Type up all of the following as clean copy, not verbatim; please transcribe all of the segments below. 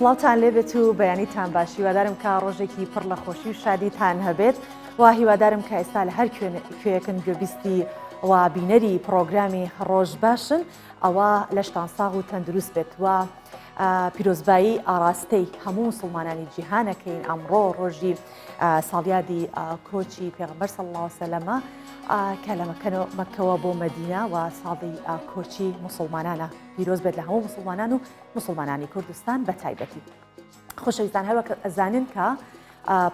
سڵاوتان لێبێت و بەیانیتان باش. هیوادارم کە ڕۆژێکی پڕ لە خۆشی و شادیتان هەبێت و هیوادارم کە ئێستا لە هەر کوێیەکن گوێبیستی و بینەری پرۆگرامی ڕۆژ باشن ئەوە لەشتان ساغ و تەندروست بێت و پیرۆزبایی ئاراستەی هەموو مسلمانانی جیهانەکەین. ئەمڕۆ ڕۆژی ساڵیادی کۆچی پێغەمبەر صلی الله علیه و سلم کە لە مەکەوە بۆ مەدینە و ساڵی کۆچی مسلمانانە. پیرۆز بێت لە هەموو مسلمانان و مسلمانانی کوردستان بە تایبەتی. خۆشەویستان، هەروەک ئەزانن کە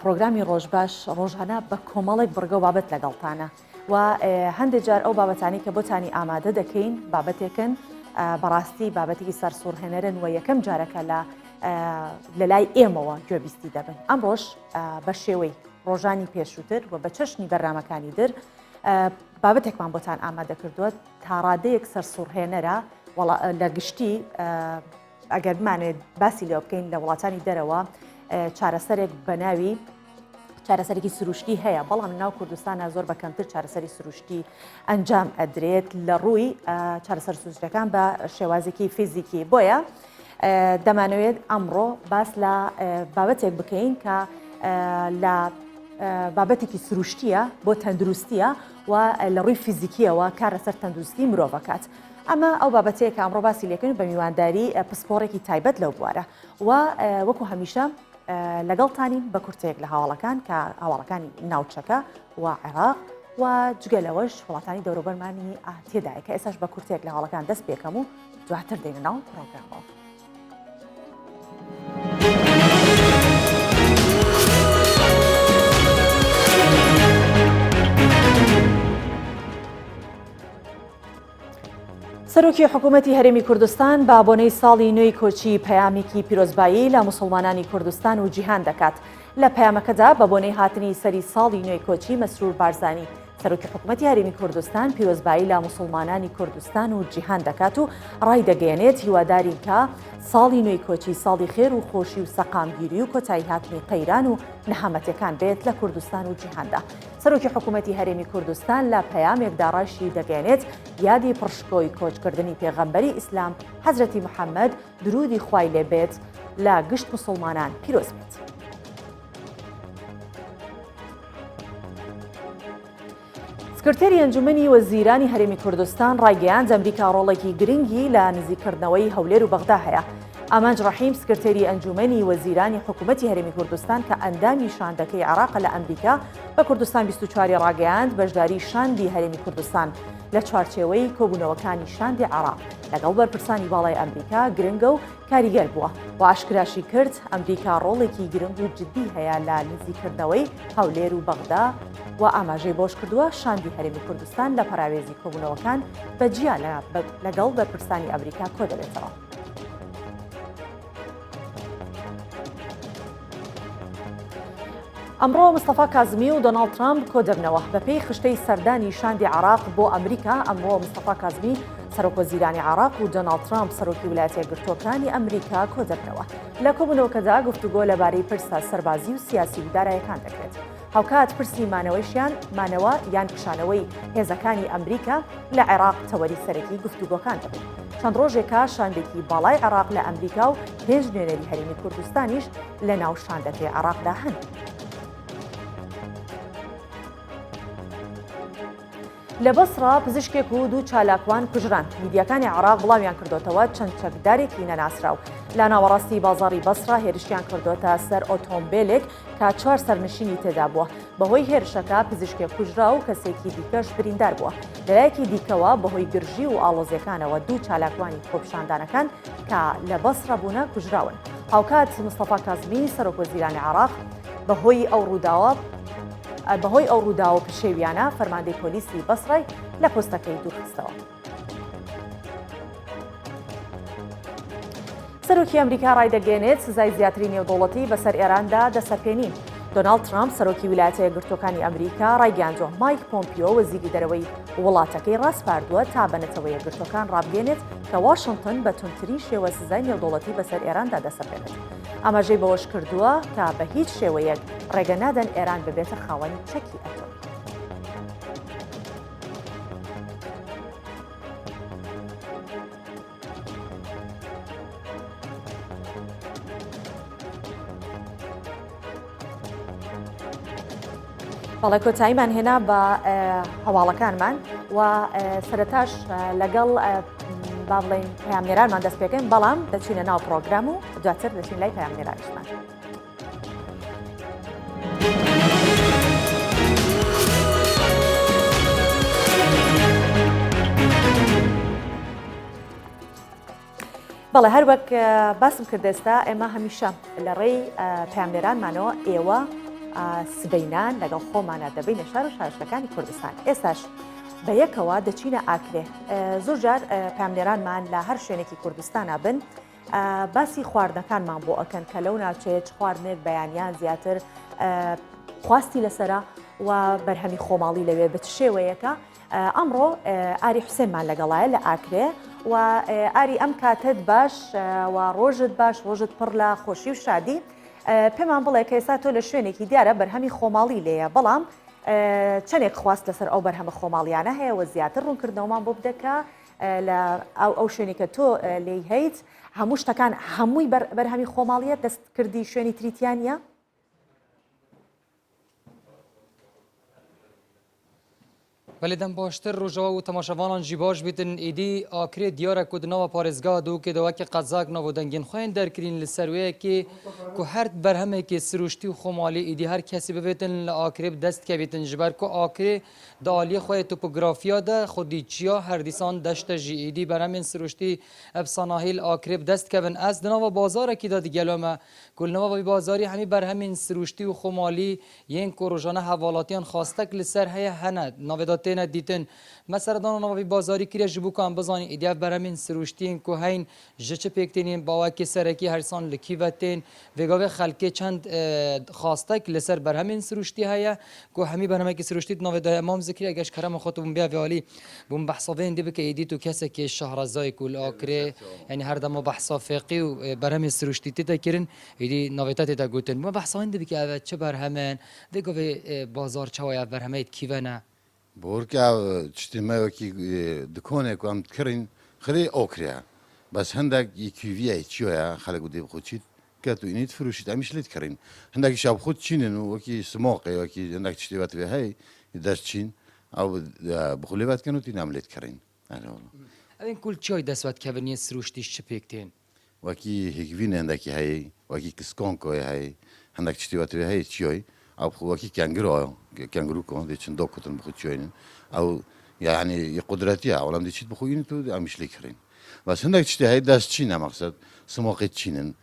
پرۆگرامی ڕۆژ باش ڕۆژانە بە کۆمەڵێک بڕگە و بابەت لەگەڵتانە و هەندێک جار ئەو بابەتانی کە بۆتانی ئامادە دەکەین بابەتێکن بەڕاستی بابەتێکی سەرسوڕهێنەرن و یەکەم جارەکە لە لای ئێمەوە گوێبیستی دەبن. ئەم ڕۆژ بە شێوەی ڕۆژانی پێشووتر و بە چەشنی بەرنامەکانی در بابەتێکمان بۆتان ئامادە کردووە تا ڕادەیەک سەرسوڕهێنەرە لە گشتی ئەگەر بمانێت باسی لێ بکەین لە وڵاتانی دەرەوە چارەسەرێک بە ناوی چارەسەرێکی سروشتی هەیە، بەڵام ناو کوردستانە زۆر بەکەمتر چارەسەری سروشتی ئەنجام ئەدرێت لە ڕووی چارەسەر سروشتەکان بە شێوازێکی فیزیکی. بۆیە دەمانەوێت ئەمڕۆ باس لە بابەتێک بکەین کە لە بابەتێکی سروشتیە بۆ تەندروستیە و لە ڕووی فیزیکیەوە کار لەسەر تەندروستی مرۆڤەکات. ئەمە ئەو بابەتەیە کە ئەمڕۆ باسی لێکردن بە میوانداری پسپۆڕێکی تایبەت لەو بوارە و وەکو هەمیشە لەگەڵتانین بە کورتێک لە هاوڵەکان کە هاوڵەکانی ناوچەکە و عێراق و جگەلەوەش وڵاتانی دەوروبەرمانی تێدایە کە ئێستاش بە کورتێک لە هاوڵەکان دەست پێکەم و دواتر دێنە ناو پرۆگرامەوە. سەرۆکی حکوومەتی هەرێمی کوردستان بە بۆنەی ساڵی نوێی کۆچی پەیامێکی پیرۆزبایی لە مسلمانانی کوردستان و جیهان دەکات. لە پەیامەکەدا بە بۆنەی هاتنی سەری ساڵی نوێی کۆچی مەسرور بارزانی سەرۆکی حکوومەتی هەرێمی کوردستان پیرۆزبایی لە مسلمانانی کوردستان و جیهان دەکات و ڕای دەگەیەنێت هیواداری کە ساڵی نوێی کۆچی ساڵی خێر و خۆشی و سەقامگیری و کۆتایی هاتنی قەیران و نەهامەتەکان بێت لە کوردستان و جیهاندا. سەرۆکی حکوومەتی هەرێمی کوردستان لە پەیامێکدا ڕاشی دەگەیەنێت یادی پڕشکۆی کۆچکردنی پێغەمبەری ئیسلام حەزرەتی محەممەد درودی خوای لێبێت لە گشت مسلمانان پیرۆز بێت. سکرتێری ئەنجومەنی وەزیرانی هەرێمی کوردستان ڕایگەیاند ئەمریکا ڕۆڵێکی گرنگی لە نزیکردنەوەی هەولێر و بەغدا هەیە. ئامانج ڕەحیم سکرتێری ئەنجومەنی وەزیرانی حکوومەتی هەرێمی کوردستان کە ئەندامی شاندەکەی عێراق لە ئەمریکا بە کوردستان 24 ڕاگەیاند بەشداری شاندی هەرێمی کوردستان لە چوارچێوەی کۆبوونەوەکانی شاندی عێراق لەگەڵ بەرپرسانی باڵای ئەمریکا گرنگە و کاریگەر بووە و ئاشکراشی کرد ئەمریکا ڕۆڵێکی گرنگ و جدی هەیە لە نزیکردنەوەی هەولێر و بەغدا و ئاماژەی بۆش کردووە شاندی هەرێمی کوردستان لە پەراوێزی کۆبوونەوەکان بەجیا لەگەڵ بەرپرسانی ئەمریکا کۆ دەبێتەوە. ئەمڕۆ مستەفا کازمی و دۆناڵد ترامپ کۆ دەبنەوە بەپێی خشتەی سەردانی شاندی عێراق بۆ ئەمریکا. ئەمڕۆ مستەفا کازمی سەرۆکوەزیرانی عێراق و دۆناڵد ترامپ سەرۆکی ویلایەتە یەکگرتووەکانی ئەمریکا کۆ دەبنەوە. لە کۆبوونەوەکەدا گفتوگۆ لەبارەی پرسە سەربازی و سیاسی و داراییەکان دەکرێت. هاوکات پرسی مانەوە یان کشانەوەی هێزەکانی ئەمریکا لە عێراق تەوەری سەرەکی گفتوگۆکان دەبێت. چەند ڕۆژێکە شاندێکی باڵای عێراق لە ئەمریکا و هێز نوێنەری هەرێمی کوردستانیش لە ناو شاندەکەی عێراقدا هەن. لە بەسڕا پزیشکێک و دوو چالاکوان کوژران. میدیاکانی عێراق بڵاویان کردوتەوە چەند چەکدارێکی نەناسراو لە ناوەڕاستی بازاڕی بەسڕا هێرشیان کردوتە سەر ئۆتۆمبیلێک کە 4 سەرنشینی تێدا بووە. بەهۆی هێرشەکە پزیشکێک کوژرا و کەسێکی دیکەش بریندار بووە. لەلایەکی دیکەوە بەهۆی گرژی و ئاڵۆزیەکانەوە دوو چالاکوانی خۆپیشاندانەکان کە لە بەسڕا بوونە کوژراون. هاوکات مستەفا کازمی سەرۆکوەزیرانی عێراق بەهۆی ئەو ڕوودا و پشێویانە فەرماندەی پۆلیسی بەسڕای لە پۆستەکەی دوورخستەوە. سەرۆکی ئەمریکا ڕایدەگەێنێت سزای زیاتری نێودوڵەتی بەسەر ئێراندا دەسەپێنین. دۆناڵد ترامپ سەرۆکی ویلایەتە یەکگرتووەکانی ئەمریکا ڕایگەیاندووە مایک پۆمپیۆ وەزیری دەرەوەی وڵاتەکەی ڕاستپاردووە تا بەنەتەوەی یەکگرتووەکان ڕابگەێنێت کە واشنگتن بە توندترین شێوە سزای نێودوڵەتی بەسەر ئێراندا دەسەپێنێت. ئاماژەی بەوەش کردووە کە بە هیچ شێوەیەک ڕێگە نادەن ئێران ببێتە خاوەنی چەکی ئەتۆم. بەڵێ کۆتاییمان هێنا بە هەواڵەکانمان و سەرەتاش لەگەڵ با بڵێن پەیامنێرانمان دەست پێکەین بەڵام دەچینە ناو پرۆگرام و دواتر دەچین لای پەیامنێرانیشمان. بەڵێ هەر وەک باسم کردێستا ئێمە هەمیشە لە ڕێی پەیامنێرانمانەوە ئێوە سبەینان لەگەڵ خۆمانە دەبینە شار و شارشتەکانی کوردستان. ئێستاش بە یەکەوە دەچینە ئاکرێ. زۆر جار پەیامنێرانمان لە هەر شوێنێکی کوردستانە بن باسی خواردنەکانمان بۆ ئەکەن کە لەو ناوچەیە چ خواردنێک بەیانیان زیاتر خواستی لەسەرە و بەرهەمی خۆماڵی لەوێ بە شێوەیەکە. ئەمڕۆ ئاری حوسێنمان لەگەڵایە لە ئاکرێ و ئاری ئەم کاتت باش و ڕۆژت باش ڕۆژت پڕ لە خۆشی و شادی. پێمان بڵێ کە ئێستا تۆ لە شوێنێکی دیارە بەرهەمی خۆماڵی لێیە بەڵام چەندێک خواست لەسەر ئەو بەرهەمە خۆماڵیانە هەیە و زیاتر ڕوونکردنەوەمان بۆ بدەکە لە ئەو شوێنی کە تۆ لێی هەیت هەموو شتەکان هەمووی بەرهەمی خۆماڵیە دەست کردی شوێنی تریتیانە؟ بەڵێدەم باشتر ڕۆژەوە و تەماشەوانان جی باش بیتن ئیدی ئاکرێ دیارە کو دناوە پارێزگا دووکێ دەواکێ قەزاک ناو دەنگین خوێن دەرکرین لەسەر وەیەکی کو هەر بەرهەمێکی سروشتی و خۆماڵی ئیدی هەر کەسی ببێتن لە ئاکرێ دەست کەوێتن ji ber ku ئاکرێ di aliyê xwe topografiya de xwedî çiya her dîsan deşte jî êdî berhemên siruştî ev sanahîl akrê bi dest kevin ez di nava bazarekî de digelo me ku li nava vî bazarî hemî berhemên siruştî û xwemalî yên ku rojane hevalatiyan xastek li ser heye hene navê de têne dîtin mesela dana nava vî bazarî kiriye ji bo kan bizanî êdî ev berhemên siruştiyên ku heyn ji çi pêktênên bawekê serekî her san li kîve tên vêgavê xelkê çend xastek li ser berhemên siruştî heye ku hemî berhemekî siruştî di navê de emam zikri اگش کرم خاطر بوم بیا ویالی بوم بحثاوین دی بکه ایدی تو کسی که شهرزای کول آکره یعنی هر دم بحثا فقی و برهم سروشتی تا کردن ایدی نویتات تا گوتن ما بحثاوین دی بکه اول چه برهمن دیگه بازار چوای برهمیت کیونه بورکا چتیمه کی دکانه کام کرین خری آکره بس هندک یکیویه چیه خالق دی بخوچید که تو اینیت فروشید همیش لید کرین هندک شاب خود چینن و کی سماقه و کی هندک چتیوات به هی دست چین او بخولیوات کنو تی ناملیت کرین. این کل چای دستوات کبنی سروشتیش چه پیکتین؟ وکی هیچوین هندکی هی وکی کسکان کوی هی هندک چتیوات به هی چیای او وکی کنگرو کن دیچن دو کتن بخود چیاین او یعنی قدرتی عالم دیچید بخوین تو امیشلی کرین. بس هندک چتی هی دست چینه مقصد سماقه چینن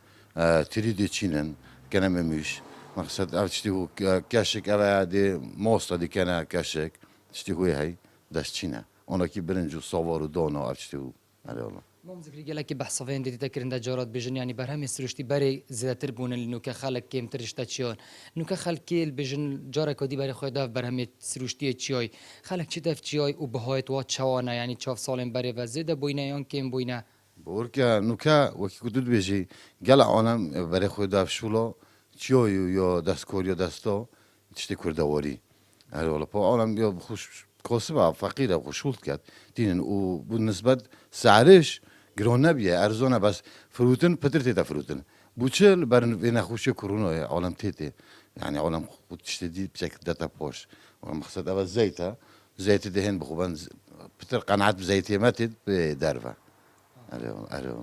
تریدی چینن کنم میش مقصد افشتی هو کشک اوادی ماست دی کنه کشک افشتی هوی هی دست چینه اونا کی برنجو سوار و دانا افشتی هو علی الله مام ذکری گله کی بحثاوین دی تکرین دجارات بجن یعنی برهم سروشتی بری زیاتر بونن نو که خلق کم ترشته چیان نو که خلق کیل بجن جاره کدی بری خود داف برهم سروشتی چیای خلق چی داف چیای و بهایت وات چوانه یعنی چاف سالم بری و زیده بوینه یان کم بوینه بورکا نو که وکی کدود بیجی گله آنم بری خود داف شولا چیایو یا دستکار یا دستا تشتی کردواری هر حالا پا آنم یا خوش کاسبه فقیره خوشولت کرد دینن و بالنسبه سعرش گران نبیه ارزانه بس فروتن پتر تیتا فروتن بوچل برن و نخوشی کرونا عالم تیته یعنی عالم خود تشتی دید بشکل داتا پاش و مقصد اول زیت دهن بخوبن پتر قناعت بزیتی متد به دروه اره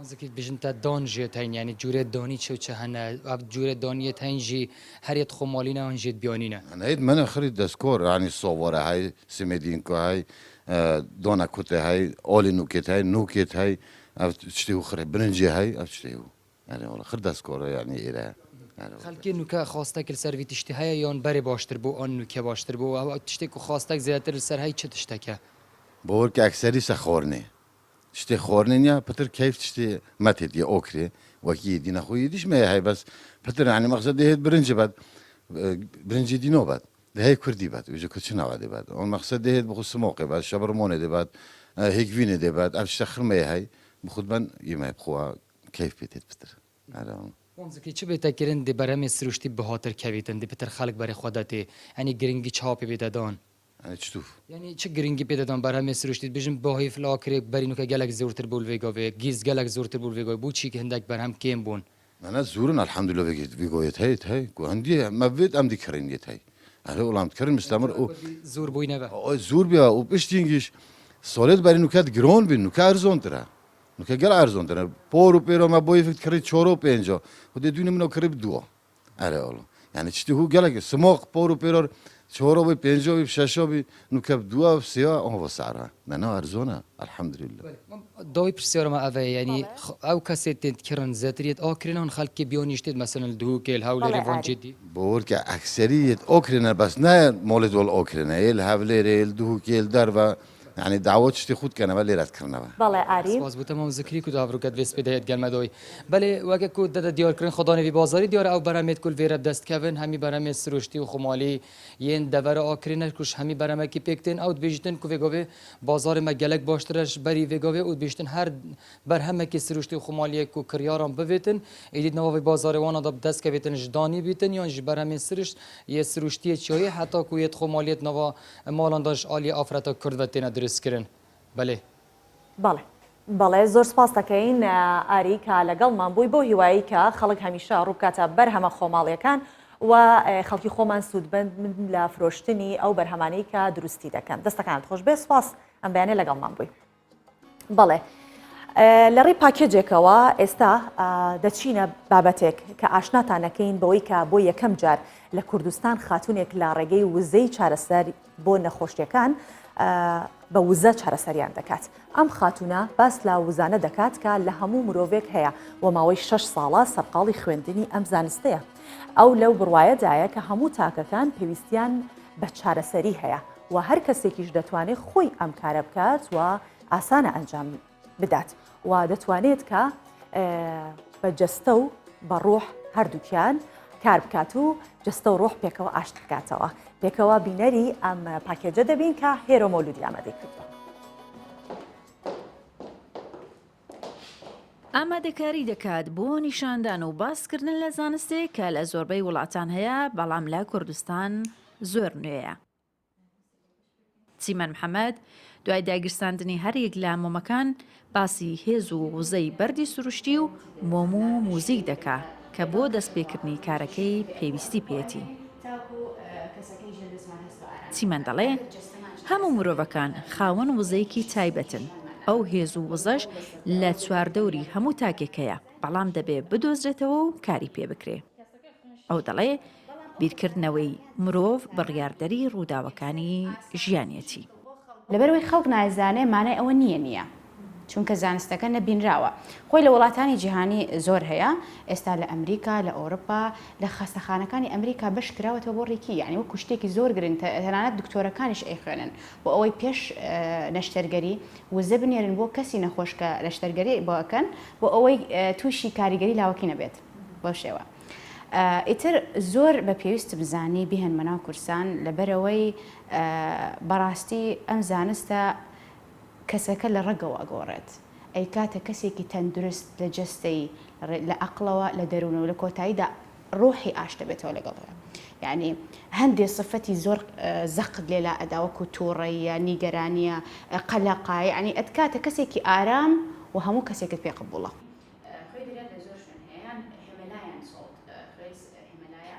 ذکر بجن تا دان جیت هین یعنی جوره دانی چه هنه اب جوره دانی تنجی هریت خمالینه آن جیت بیانینه أنا هيد من خريد دسكور يعني الصوارة هاي سمدين كو هاي دونا كوتة هاي أولي نوكيت هاي نوكيت هاي تشتهو خريد برنجي هاي تشتهو يعني والله خريد دسكور يعني إله خلکی نوکه خواسته که سر وی تشتهی یان بری باشتر بو آن نوکه باشتر بو او تشته که خواسته زیادتر سر هی چه تشته که بقول كأكثري سخورني تشتي خورنيا بتر كيف تشتي متد يا أوكري وكي دينا خوي ديش ما هاي بس بتر يعني مقصد هيد برنجي بعد برنجي دينو بعد ده هي كردي بعد ويجي كتشنا بعد بعد المقصد هيد بخص موقع بعد شبرمونة ده بعد هيك فيني ده بعد أبش تخر ما هاي بخد من يما بخوا كيف بيتت بتر على اون زکی چه بهتر کردن دی برام سروشتی به خاطر کویتن دی بهتر خلق برای خودتی یعنی گرینگی چاپی بدادان يعني تشوف یعنی چه گرینگی بدادان برام سروشتی بجن باهی فلاکر برینو که گلک زورتر بول ویگاوی گیز گلک زورتر بول ویگاوی بو چی که هندک برهم کیم بون أنا زورنا الحمد لله في قويت هاي كو عندي ما بيت أم دي كرين هاي هەر وڵام کردن مستەمر و زۆر بووینەوە زۆر بیا و پشتینگیش سۆلێت بەری نوکات گرۆن بین نوکە ئەرزۆنترە نوکە گەل ئەرزۆنترە پۆر و پێرۆمە بۆی فکر کردی 4 و 5 و دێ دوینە منەوە کرد دووە ئەرە ئەوڵ یعنی چتی هو گەلێک سمۆق پۆر و پێرۆر 4 و 5 و 6 نوکە دووە سێوە ئەوە بە سارە نەنەوە ئەرزۆنە الحەمدلله داوای پرسیارەمە ئەوە ینی ئەو کەسێت تێنکردن زەتریت ئاکرێنان خەڵکی بیۆنیشتێت مەسەن دووکێل هەولێری ڤۆنجێتی بۆورکە ئەکسەریت ئۆکرێنە بەس نایە مۆڵێت وەڵ ئۆکرێنە هێل هەولێرێل دووکێل دەرە يعني دعوت شتي خود كان ولی رد کردنەوە بەڵێ ئاری باز بوو تەمام زکری کو داڤڕوکەت وێست بدەیت گەلمەدۆی بەڵێ وەکە کو دەدە دیارکردن خۆدانێوی بازاری دیارە ئەو بەرەمێت کول وێرە دەستکەون هەمی بەرەمێت سروشتی و خۆمالی یەن دەڤەرە ئاکرێنە کوش هەمی بەرەمەکی پێکتێن ئەو دبێژتن کو وێگۆڤێ بازارێمە گەلک باشترش بەری وێگۆڤێ و دبێژتن هەر بەرهەمێکی سروشتی و خۆمالیەک و کڕیاران ببێتن ئیدیت نەوەی بازارێوانە دەستکەوێتن ژدانی بیتن یان ji بەرەمێ سرشت یە سروشتیە چیۆیە حتا کو یەت خۆمالیەت نەوە ماڵانداش ئالی ئافرەتە کورد وەتێنە دروستکردن بەڵێ زۆر سپاس دەکەین ئاریکە لەگەڵمان بووی بۆ هیوایی کە خەڵک هەمیشە ڕووبکاتە بەرهەمە خۆماڵیەکان و خەڵکی خۆمان سوودبند من لە فرۆشتنی ئەو بەرهەمانەی کە دروستی دەکەن دەستەکانت خۆش بێ سپاس ئەم بەیانێ لەگەڵمان بووی بەڵێ لە ڕێی پاکێجێکەوە ئێستا دەچینە بابەتێک کە ئاشناتانەکەین بەوەی کە بۆ یەکەم جار لە کوردستان خاتونێک لە ڕێگەی وزەی چارەسەر بۆ نەخۆشیەکان بە وزە چارەسەریان دەکات ئەم خاتونە باس لە وزانە دەکات کە لە هەموو مرۆڤێک هەیە و ماوەی 6 ساڵە سەرقاڵی خوێندنی ئەم زانستەیە ئەو لەو بڕوایەدایە کە هەموو تاکەکان پێویستیان بە چارەسەری هەیە و هەر کەسێکیش دەتوانێت خۆی ئەم کارە بکات و ئاسانە ئەنجام بدات و دەتوانێت کە بە جەستە و بە ڕۆح هەردووکیان کار بکات و جەستە و ڕۆح پێکەوە ئاشت بکاتەوە پێکەوە بینەری ئەم پاکێجە دەبین کە هێرۆ مۆلودی ئامادەی کردووە. ئامادەکاری دەکات بۆ نیشاندان و باسکردن لە زانستێک کە لە زۆربەی وڵاتان هەیە بەڵام لە کوردستان زۆر نوێیە. چیمەن محەممەد دوای داگیرساندنی هەرێک لە مۆمەکان باسی هێز و وزەی بەردی سروشتی و مۆم و موزیک دەکا کە بۆ دەستپێکردنی کارەکەی پێویستی پێێتی. چیمەن دەڵێ هەموو مرۆڤەکان خاوەن وزەیەکی تایبەتن ئەو هێز و وزەش لە چواردەوری هەموو تاکێکەیە بەڵام دەبێ بدۆزرێتەوە و کاری پێ بکرێ. ئەو دەڵێ بیرکردنەوەی مرۆڤ بڕیاردەری ڕووداوەکانی ژیانیەتی. لەبەرەوەی خەڵک نازانێ مانای ئەوە نییە چونکە زانستەکە نەبینراوە خۆی لە وڵاتانی جیهانی زۆر هەیە ئێستا لە ئەمریکا لە ئەوروپا لە خەستەخانەکانی ئەمریکا بەش کراوەتەوە بۆ ڕێکی یعنی وەکو شتێکی زۆر گرنگ تەنانەت دکتۆرەکانیش ئەیخوێنن بۆ ئەوەی پێش نەشتەرگەری وزە بنێرن بۆ کەسی نەخۆشکە نەشتەرگەری بۆکەن بۆ ئەوەی تووشی کاریگەری لاوەکی نەبێت بۆ شێوە. ئیتر زۆر بە پێویست بزانی بیهێن مەناو کورسان لەبەرەوەی بەڕاستی ئەم زانستە کەسەکە لە ڕێگەوە ئەگۆڕێت ئەی کاتە کەسێکی تەندروست لە جەستەی لە عەقڵەوە لە دەروونەوە لە کۆتاییدا ڕۆحی ئاش دەبێتەوە لەگەڵەوە یعنی هەندێ سفەتی زۆر زەقت لێلا ئەداوەکو تووڕەیە نیگەرانیە قەلەقە یعنی ئەتکاتە کەسێکی ئارام و هەموو کەسێکت پێ قبوڵە.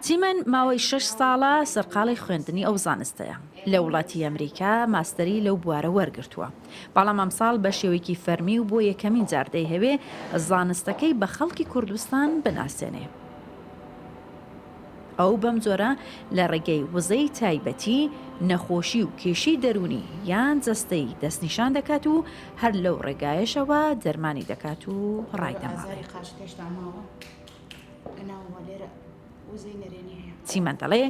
چیمەن ماوەی 6 ساڵە سەرقاڵی خوێندنی ئەو زانستەیە لە وڵاتی ئەمریکا ماستەری لەو بوارە وەرگرتووە بەڵام ئەمساڵ بە شێوەیەکی فەرمی و بۆ یەکەمین جاردەی هەوێ زانستەکەی بە خەڵکی کوردستان بناسێنێ. ئەو بەم جۆرە لە ڕێگەی وزەی تایبەتی نەخۆشی و کێشی دەرونی یان جەستەی دەستنیشان دەکات و هەر لەو ڕێگایشەوە دەرمانی دەکات و ڕایدەماڵێ. چیمەن دەڵێ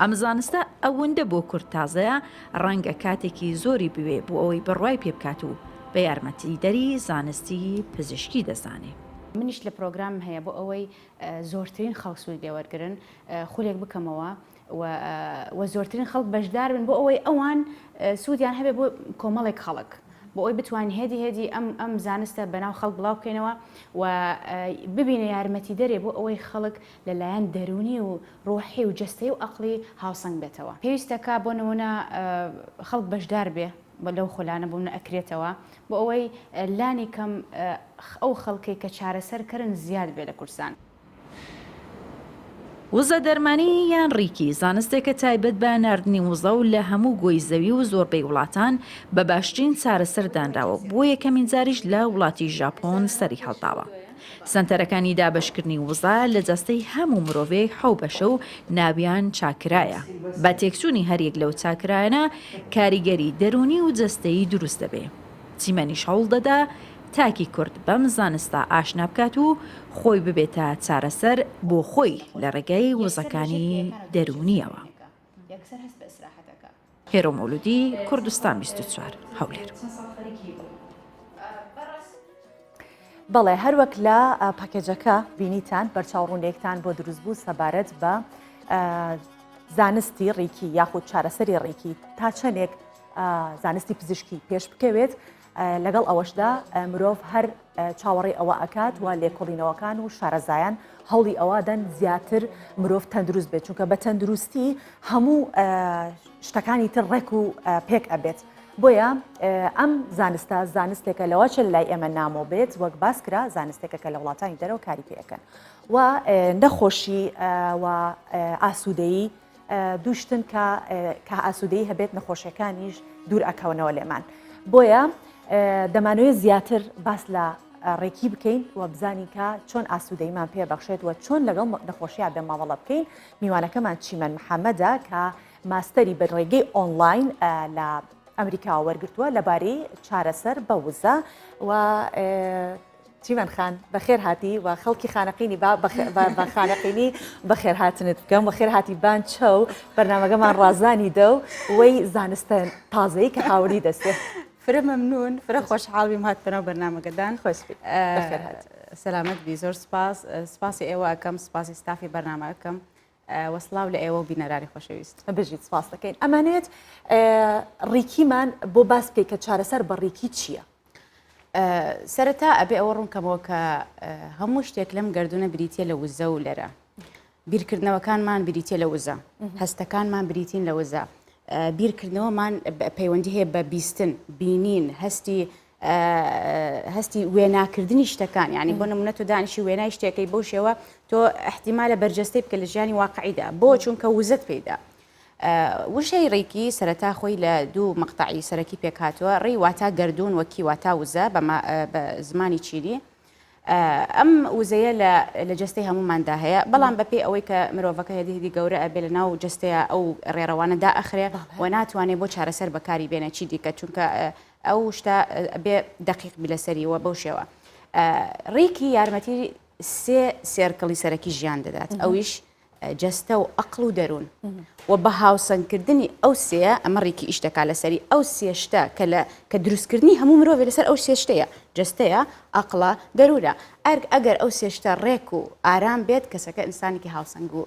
ئەم زانستە ئەوەندە بۆ کورد تازەیە ڕەنگە کاتێکی زۆری بوێ بۆ ئەوەی بڕوای پێ بکات و بە یارمەتیدەری زانستی پزیشکی دەزانێ. منیش لە پرۆگرام هەیە بۆ ئەوەی زۆرترین خەڵک سوود لێوەرگرن خولێک بکەمەوە و زۆرترین خەڵک بەشدار بن بۆ ئەوەی ئەوان سوودیان هەبێ بۆ کۆمەڵێک خەڵک بۆ ئەوی بتوانین هێدی ئەم زانستە بەناو خەڵک بڵاو بکەینەوە و ببینە یارمەتی دەرێ بۆ ئەوەی خەڵک لەلایەن دەرونی و ڕۆحی و جەستەی و عەقڵی هاوسەنگ بێتەوە. پێویستەکە بۆ نمونە خەڵک بەشدار بێ لەو خولانە بوون ئەکرێتەوە بۆ ئەوەی لانی کەم ئەو خەڵکی کە چارەسەرکردن زیاد بێ لە کورسان. وزە دەرمانی یان ڕیکی زانستێکە تایبەت بە ناردنی وزە و لە هەموو گۆی زەوی و زۆربەی وڵاتان بە باشترین چارەسەردانراوە بۆ یەکەمین جاریش لە وڵاتی ژاپۆن سەری هەڵداوە. سنتەرەکانی دابشکردنی وزە لە جەستەی هەموو مرۆڤێک حەو بەشە و ناویان چاکرایە. بە تێکچوونی هەریەک لەو چاکرایانە کاریگەری دەرونی و جەستەیی دروست دەبێ. چیمەنیش هەوڵ دەدا تاکی کورد بەم زانستە ئاشنا بکات و خۆی ببێتە چارەسەر بۆ خۆی لە ڕێگەی وزەکانی دەرونیەوە. هێرۆ مەولودی، کوردستان 24 هەولێر. بەڵێ هەروەک لە پاکێجەکە بینیتان بەرچاوڕوونێکتان بۆ دروستبوو سەبارەت بە زانستی ڕێکی یاخود چارەسەری ڕێکی تا چەندێک زانستی پزیشکی پێش بکەوێت لەگەڵ ئەوەشدا مرۆڤ هەر چاوەڕێ ئەوە ئەکات و لێکۆڵینەوەکان و شارەزایان هەوڵی ئەوادەن زیاتر مرۆڤ تەندروست بێت چونکە بە تەندروستی هەموو شتەکانی تر ڕێک و پێک ئەبێت. بۆیە ئەم زانستە زانستێکە لەوە چ لای ئێمە نامۆ بێت وەک باسکرا زانستێکە کە لە وڵاتانی دەرەوە کاری پێەکەن و نەخۆشی و ئاسوودەیی دووشتن کە ئاسوودەیی هەبێت نەخۆشیەکانیش دوور ئەکەونەوە لێمان. بۆیە دەمانوێت زیاتر باس لە ڕێکی بکەین و بزانین کە چۆن ئاسوودەیمان پێ بەخشێت و چۆن لەگەڵ نەخۆشیە بێ ماوەڵە بکەین. میوانەکەمان چیمەن محەممەدە کە ماستەری بە ڕێگەی ئۆنلاین لە ئەمریکا وەرگرتووە لەبارەی چارەسەر بە وزە و چیمەن خان بەخێر هاتی و خەڵکی خانەقینی بە خانەقینی بەخێر هاتنت بکەم و خێر هاتی بان چەو بەرنامەکەمان ڕازانی دە و وەی زانستە تازەی کە هاوری دەستێ. فرە مەمنون فرە خۆشحاڵیم هات بەناو بەرنامەکەدان خۆش سەلامەت بی زۆر سپاسی ئێوە ئەەکەم سپاسی ستافی بەرنامەکەم وەسڵاو لە ئێوە و بینەرانی خۆشەویست بژیت سپاس دەکەین. ئەمانێت ڕێکیمان بۆ باس بکەیت کە چارەسەر بە ڕێکی چییە؟ سەرەتا ئەبێ ئەوە ڕوونکەمەوە کە هەموو شتێک لەم گردونە بریتە لە وزە و لەرە. بیرکردنەوەکانمان بریتە لە وزە، هەستەکانمان بریتین لە وزە. بیرکردنەوەمان پەیوەندی هەیە بە بیستن، بینین، هەستی وێناکردنی شتەکان، یعنی بۆ نمونە تۆ دانیشی وێنای شتێکەکەی بەو شێوە تۆ احتیمالە بەرجەستەی بکە لە ژیانی واقعیدا بۆ چونکە وزت پێدا. وشەی ڕێکی سەرەتا خۆی لە دوو مەقتەعی سەرەکی پێکهاتووە ڕێی واتە گردون وەکی واتە وزە بە زمانی چینی. ئەم وزەیە لە جەستەی هەموماندا هەیە، بەڵام بەپێی ئەوەی کە مرۆڤەکە هێدی گەورە ئەبێ لە ناو جەستەیە ئەو ڕێڕەوانەدا ئەخرێ و ناتوانێت بۆ چارەسەر بەکاری بێنە چی دیکە چونکە ئەو شتە بێ دقیق بی لەسەریەوە بەو شێوە. ڕێکی یارمەتی سێ سێرکەڵی سەرەکی ژیان دەدات، ئەویش جەستە و ئەقڵ و دەروون و بە هاوسەنگکردنی ئەو سێ ئەمە ڕێکی ئیشتەکە لەسەری ئەو سێشتە کە دروستکردنی هەموو مرۆڤ لەسەر ئەو سێشتەیە جەستەیە ئەقڵە دەرورە. ئەگەر ئەو سێشتە ڕێک و ئارام بێت کەسەکە ئینسانێکی هاوسەنگ و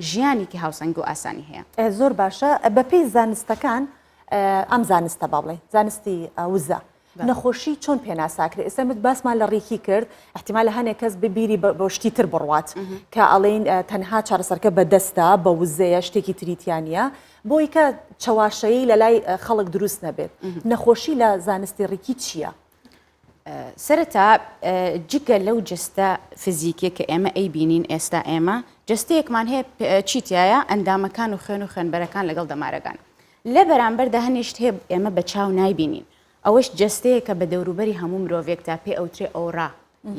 ژیانێکی هاوسەنگ و ئاسانی هەیە. زۆر باشە بەپێی زانستەکان ئەم زانستە باڵێ زانستی وزە نەخۆشی چۆن پێناساکرێت. ئێستامت باسمان لە ڕێکی کرد احتیمال لە هەنێک کەس ببیری بۆ شتی تر بڕوات کە ئەڵێن تەنها چارەسەرکە بەدەستە بە وزەیە شتێکی تریتیانە بۆی کە چەواشەیی لە لای خەڵک دروست نەبێت. نەخۆشی لە زانستی ڕێکی چییە؟ سەرەتا جگە لەو جستە فیزیکێ کە ئێمە ئەی بینین ئێستا ئێمە جستەیەکمان هەیە چیتایە ئەندامەکان و خوێن و خوێنبەرەکان لەگەڵ دەمارەکان لە بەرامبەردا هەنێشت هەیە ئێمە بە چاو نایبینین. ئەوەش جستەیە کە بە دەوروبەری هەموو مرۆڤێک تا پێ ئەوترێ ئەوڕا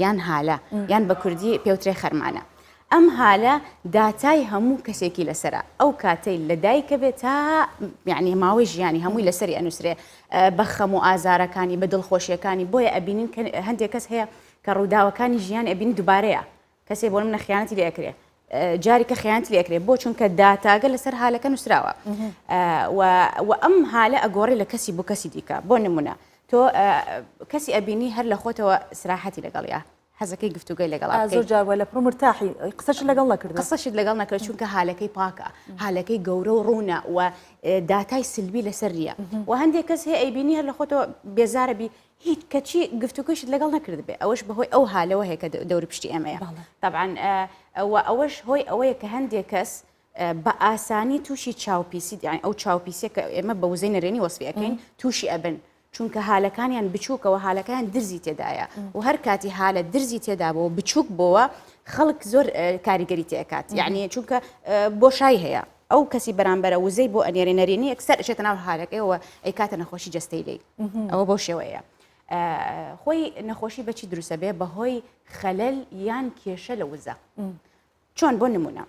یان هالە یان بە کوردی پێوترێ خەرمانە. ئەم هالە داتای هەموو کەسێکی لەسرە ئەو کاتەی لە دایکە بێت تا یعنی ماوەی ژیانی هەمووی لەسەری ئەنووسرێ بە خەم و ئازارەکانی بە دڵخۆشیەکانی. بۆیە ئەبینین هەندێک کەس هەیە کە ڕووداوەکانی ژیان ئەبینی دووبارەیە کەسێک بۆ منە خیانەتی لێکرێ جاریکە خیانەتی لێکرێ بۆ چونکە داتاگە لەسەر هالەکە نووسراوە و ئەم هالە ئەگۆڕی لە کەسی بۆ کەسی دیکە. بۆ نمونە تۆ کەسی ئەبینی هەر لە خۆتەوە سراحەتی لەگەڵیا حەزەکەی گفتوگەی لەگەڵ زۆر جاوە لە پرۆمرتاحی قسەش لەگەڵ نەکرد قسەشت لەگەڵ نەکرد چونکە هالەکەی پاکە هالەکەی گەورە و ڕوونە و داتای سلبی لەسەر ریە و هەندێک کەس هەیە ئەیبینی هەر لە خۆتەوە بێزارە بی هیچ کەچی گفتوگەیشت لەگەڵ نەکرد بێ ئەوەش بەهۆی ئەو هالەوە هەیە کە دەوری پشتی ئێمەیە. طبعاً ئەوەش هۆی ئەوەیە کە هەندێک کەس بە ئاسانی تووشی چاوپیسی یعنی ئەو چاوپیسیە کە ئێمە بە وزەی نەرێنی وەسفیەکەین تووشی ئەبن چونکە هالەکانیان بچووکەوە هالەکان درزی تێدایە و هەر کاتی هالە درزی تێدابەوە بچووک بۆەوە خەڵک زۆر کاریگەری تێکات یعنی چونکە بۆشایی هەیە ئەو کەسی بەرامبەرە وزەی بۆ ئەنێرە نەرێنی ئەکسەر ئەچێتە ناو هالەکەیەوە ئەیکاتە نەخۆشی جەستەی لێ ئەوە بۆ شێوەیە خۆی نەخۆشی بەچی دروستە بێ بەهۆی خەلەل یان کێشە لە وزە چۆن بۆ نمونە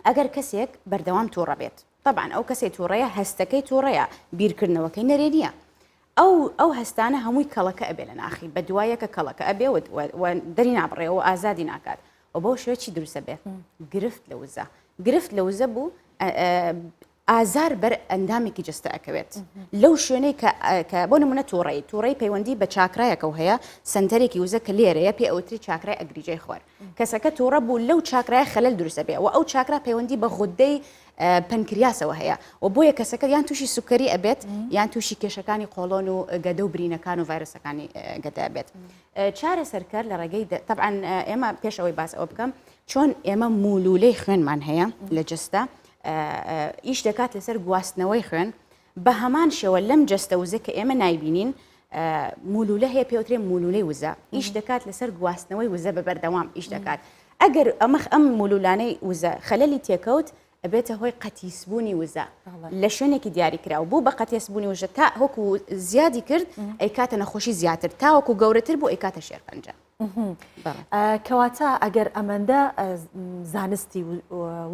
ئەگەر کەسێک بەردەوام تووڕە بێت طبعا ئەو کەسێک تووڕەیە هەستەکەی تووڕەیە بیرکردنەوەکەی نەرێنیە ئەو هەستانە هەمووی کەڵەکە ئەبێ لە ناخی بە دوایەکە کەڵەکە ئەبێ دەری نابڕێەوە ئازادی ناکات و بۆ شوێ چی دروستە بێت گرفت لە وزە گرفت لە وزە بوو ئازار بەر ئەندامێکی جستە ئەکەوێت لەو شوێنەی کە بۆ نمونە تووڕەی پەیوەندی بە چاکرایەکە و هەیە سنتەرێکی وزە کە لێرەیە پێ ئەوتری چاکرای ئەگریجەی خوار کەسەکە تووڕە بوو لەو چاکرای خەلەل دروستە بێ و ئەو چاکرا پەیوەندی بە غودەی پەنکریاسەوە هەیە و بۆیە کەسەکە یان تووشی سوکەری ئەبێت یان تووشی کێشەکانی قۆڵۆن و گەدە و برینەکان و ڤایرۆسەکانی گەدە بێت چارە سەرکەر لە ڕێگەی طبعا ئێمە پێش ئەوەی باس ئەوە بکەم چۆن ئێمە مولولەی خوێنمان هەیە لە جستە ئیش دەکات لەسەر گواستنەوەی خوێن بە هەمان شێوە لەم جەستە وزە کە ئێمە نایبینین مولولە هەیە پێوترێ مولولەی وزە ئیش دەکات لەسەر گواستنەوەی وزە بە بەردەوام ئیش دەکات ئەگەر ئەم مولولانەی وزە خەلەلی تێکەوت ئەبێتە هۆی قەتیسبوونی وزە لە شوێنێکی دیاریکرا و بوو بە قەتیسبوونی وژە تا هۆکو زیادی کرد ئەیکاتە نەخۆشی زیاتر تاوەکو گەورەتر بوو ئەیکاتە شێرپەنجە کەواتە ئەگەر ئەمەندە زانستی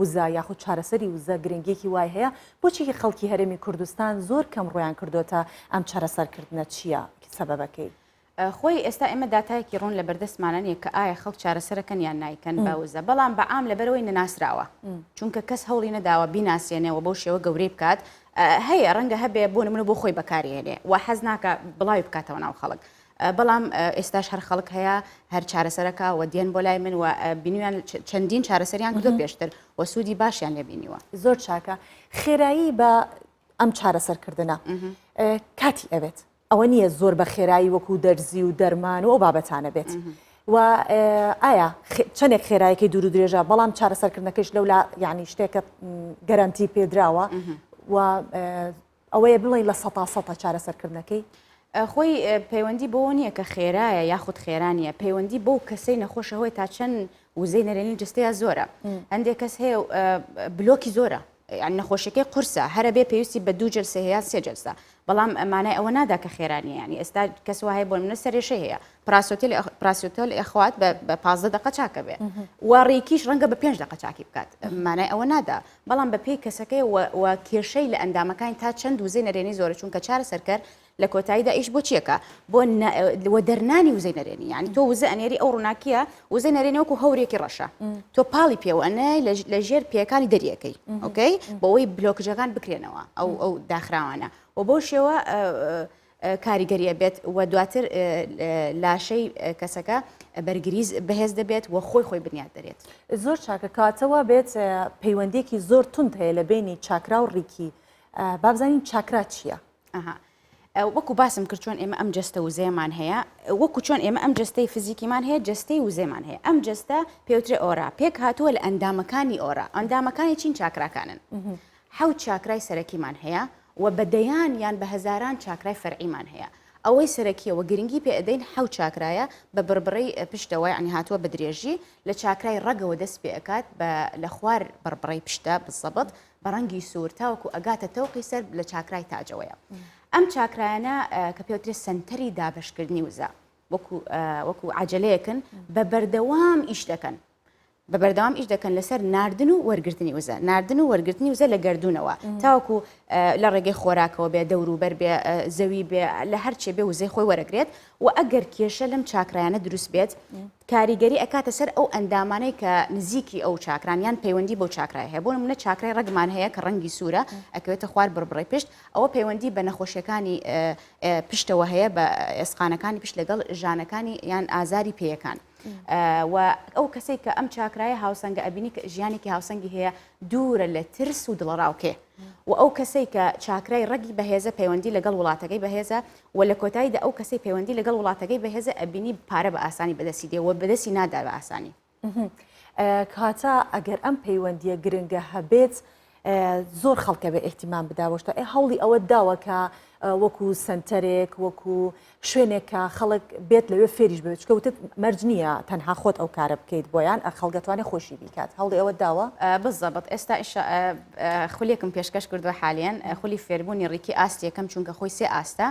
وزە یاخود چارەسەری وزە گرنگێکی وای هەیە بۆچی خەڵکی هەرێمی کوردستان زۆر کەم ڕۆیان کردوتە ئەم چارەسەرکردنە چییە سەبەبەکەی خۆی ئێستا ئێمە داتایەکی ڕوون لە بەردەستمانە نیە کە ئایا خەڵک چارەسەرەکەن یان نایکەن باوزە بەڵام بەعام لەبەرەوەی نەناسراوە چونکە کەس هەوڵی نەداوە بیناسیێنێەوە بۆ شێوە گەورەی بکات هەیە ڕەنگە هەبێ بۆ نمونە بۆ خۆی بەکارهێنێ و حەز ناکە بڵاوی بکاتەوە ناو خەڵک بەڵام ئێستاش هەر خەڵک هەیە هەر چارەسەرەکە و دێن بۆ لای من و بینیان چەندین چارەسەریان کردو پێشتر و سوودی باشیان لێ بینیوە زۆر چاکە خێرایی بە ئەم چارەسەرکردنە کاتی ئەوێت ئەوە نییە زۆر بە خێرایی وەکو دەرزی و دەرمان و ئەو بابەتانە بێت و ئایا چەندێک خێرایەکی دوور و درێژە بەڵام چارەسەرکردنەکەش لەولا یعنی شتێکە گەرانتی پێدراوە و ئەوەیە بڵێ لە 100% چارەسەرکردنەکەی خۆی پەیوەندی بۆ نییە کە خێرایە یاخود خێرانیە پەیوەندی بۆ کەسەی نەخۆشەوەی تا چەند وزەی نەرێنی جستەیە زۆرە هەندێک کەس هەیە بلۆکی زۆرە نەخۆشیەکەی قورسە هەرە بێ پێویستی بە 2 جلسە هەیە 3 جلسە بەڵام ئەمانای ئەوە نادا کە خێرانیە ینی ئێستا کەس وایە بۆ منە سەرێشە هەیە پراسۆتێل ئەخوات بە 15 دقه چاکە بێ و ڕێکیش ڕەنگە بە 5 دقه چاکی بکات مانای ئەوە نادا بەڵام بە پێی کەسەکەی و کێشەی لە ئەندامەکانی تا چەند وزەی نەرێنی زۆرە چونکە چارە سەرکەر لە کۆتاییدا ئیش بۆ چیەکە بۆ دەرنانی وزەی نەرێنی یعنی تۆ وزە ئەنێری ئەو ڕووناکیە وزەی نەرێنی وەکو هەورێکی ڕەشە تۆ پاڵی پێوەنەی لە ژێر پێەکانی دەریەکەی ئۆکەی بەوەی بلۆکجەکان بکرێنەوە ئەو داخراوانە و بۆ شێوە کاریگەریە بێت و دواتر لاشەی کەسەکە بەرگریز بەهێز دەبێت و خۆی بنیاد دەرێت زۆر چاکە کاتەوە بێت پەیوەندێکی زۆر تند هەیە لە بینی چاکرا و ڕیکی بابزانین چاکرا چییە؟ وەکو باسم کرد چۆن ئێمە ئەم جستە وزەیەمان هەیە وەکو چۆن ئێمە ئەم جستەی فزیکیمان هەیە جستەی وزەیەمان هەیە ئەم جستە پێوترێ ئۆرا پێک هاتووە لە ئەندامەکانی ئۆرا ئەندامەکانی چین چاکراکانن حەوت چاکرای سەرەکیمان هەیە و بەدەیان یان بە هەزاران چاکرای فەرعیمان هەیە ئەوەی سەرەکیەوە گرنگی پێ ئەدەین حەوت چاکرایە بە بربڕەی پشتەوە ینی هاتووە بە درێژی لە چاکرای ڕەگەوە دەست پێ ئەکات لە خوار بڕبڕەی پشتە بزەبت بە ڕەنگی سوور تاوەکو ئەگاتە تەوقی سەر لە چاکرای تاجەوەیە ئەم چاکرایانە کە پێوترێت سنتەری دابشکردنی وزە وەکو عجلەیەکن بە بەردەوام ئیش دەکەن بە بەردەوام ئیش دەکەن لەسەر ناردن و وەرگرتنی وزە ناردن و وەرگرتنی وزە لە گردوونەوە تاوەکو لە ڕێگەی خۆراکەوە بێ دەوروبەر بێ زەوی بێ لە هەرچێ بێ وزەی خۆی وەرەگرێت و ئەگەر کێشە لەم چاکرایانە دروست بێت کاریگەری ئەکاتە سەر ئەو ئەندامانەی کە نزیکی ئەو چاکرانیان پەیوەندی بۆ چاکرای هەیە بۆ نمونە چاکرای ڕەگمان هەیە کە ڕەنگی سوورە ئەکەوێتە خوار بڕبڕی پشت ئەوە پەیوەندی بە نەخۆشیەکانی پشتەوە هەیە بە ئێسقانەکانی پشت لەگەڵ ژانەکانی یان ئازاری پێیەکان و ئەو کەسێک کە ئەم چاکرایە هاوسەنگە ئەبینی کە ژیانێکی هاوسەنگی هەیە دوورە لە ترس و دڵڕاوکێ و ئەو کەسەی کە چاکرای ڕەگی بەهێزە پەیوەندی لەگەڵ وڵاتەکەی بەهێزە و لە کۆتاییدا ئەو کەسەی پەیوەندی لەگەڵ وڵاتەکەی بەهێزە ئەبینی پارە بە ئاسانی بەدەستی دێ و بەدەستی نادا بە ئاسانی کاتە ئەگەر ئەم پەیوەندیە گرنگە هەبێت زۆر خەڵکە بە ئێحتیمام بداوەشتا هەوڵی ئەوە داوە کە وەکو سنتەرێک وەکو شوێنێکە خەڵک بێت لەوێ فێریش بێت چکەوتت مەرج نییە تەنها خۆت ئەو کارە بکەیت بۆیان خەڵگەتوانێت خۆشی بیکات هەوڵی ئەوە داوە بالضبط ئێستا خولیەکم پێشکەش کردووە حالیان خولی فێربوونی ڕێکی ئاستی یەکەم چونکە خۆی سێ ئاستە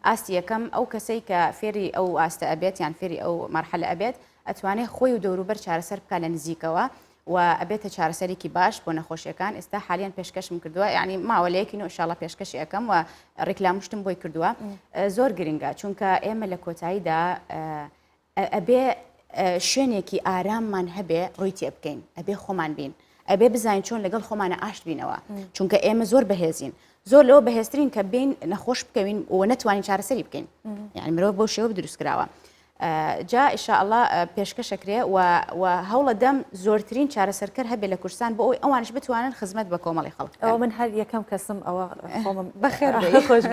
ئاستی یەکەم ئەو کەسەی کە فێری ئەو ئاستە ئەبێت یان فێری ئەو مەرحەلە ئەبێت ئەتوانێت خۆی و دەوروبەر چارەسەر بکات لە نزیکەوە و ئەبێتە چارەسەرێکی باش بۆ نەخۆشیەکان ئێستا حالیان پێشکەشم کردووە یعنی ماوەلەیەکی ئینشاءڵڵا پێشکەشی ئەەکەم و ڕێکلامشتم بۆی کردووە زۆر گرنگە چونکە ئێمە لە کۆتاییدا ئەبێ شوێنێکی ئاراممان هەبێ ڕووی تێ بکەین ئەبێ خۆمان بین ئەبێ بزانین چۆن لەگەڵ خۆمانە ئاشت بینەوە چونکە ئێمە زۆر بەهێزین زۆر لەوە بەهێزترین کە بین نەخۆش بکەوین و نەتوانین چارەسەری بکەین یعنی مرۆڤ بۆ شێوە دروست کراوە جا ئینشاءڵڵا پێشکەشەکرێ و هەوڵە دەم زۆرترین چارەسەرکەر هەبێ لە کوردستان بۆ ئەوی ئەوانش بتوانن خزمەت بە کۆمەڵی خەڵک ئەو من هەر یەکەم کەسم ئەوە خۆمم بەخێر خۆش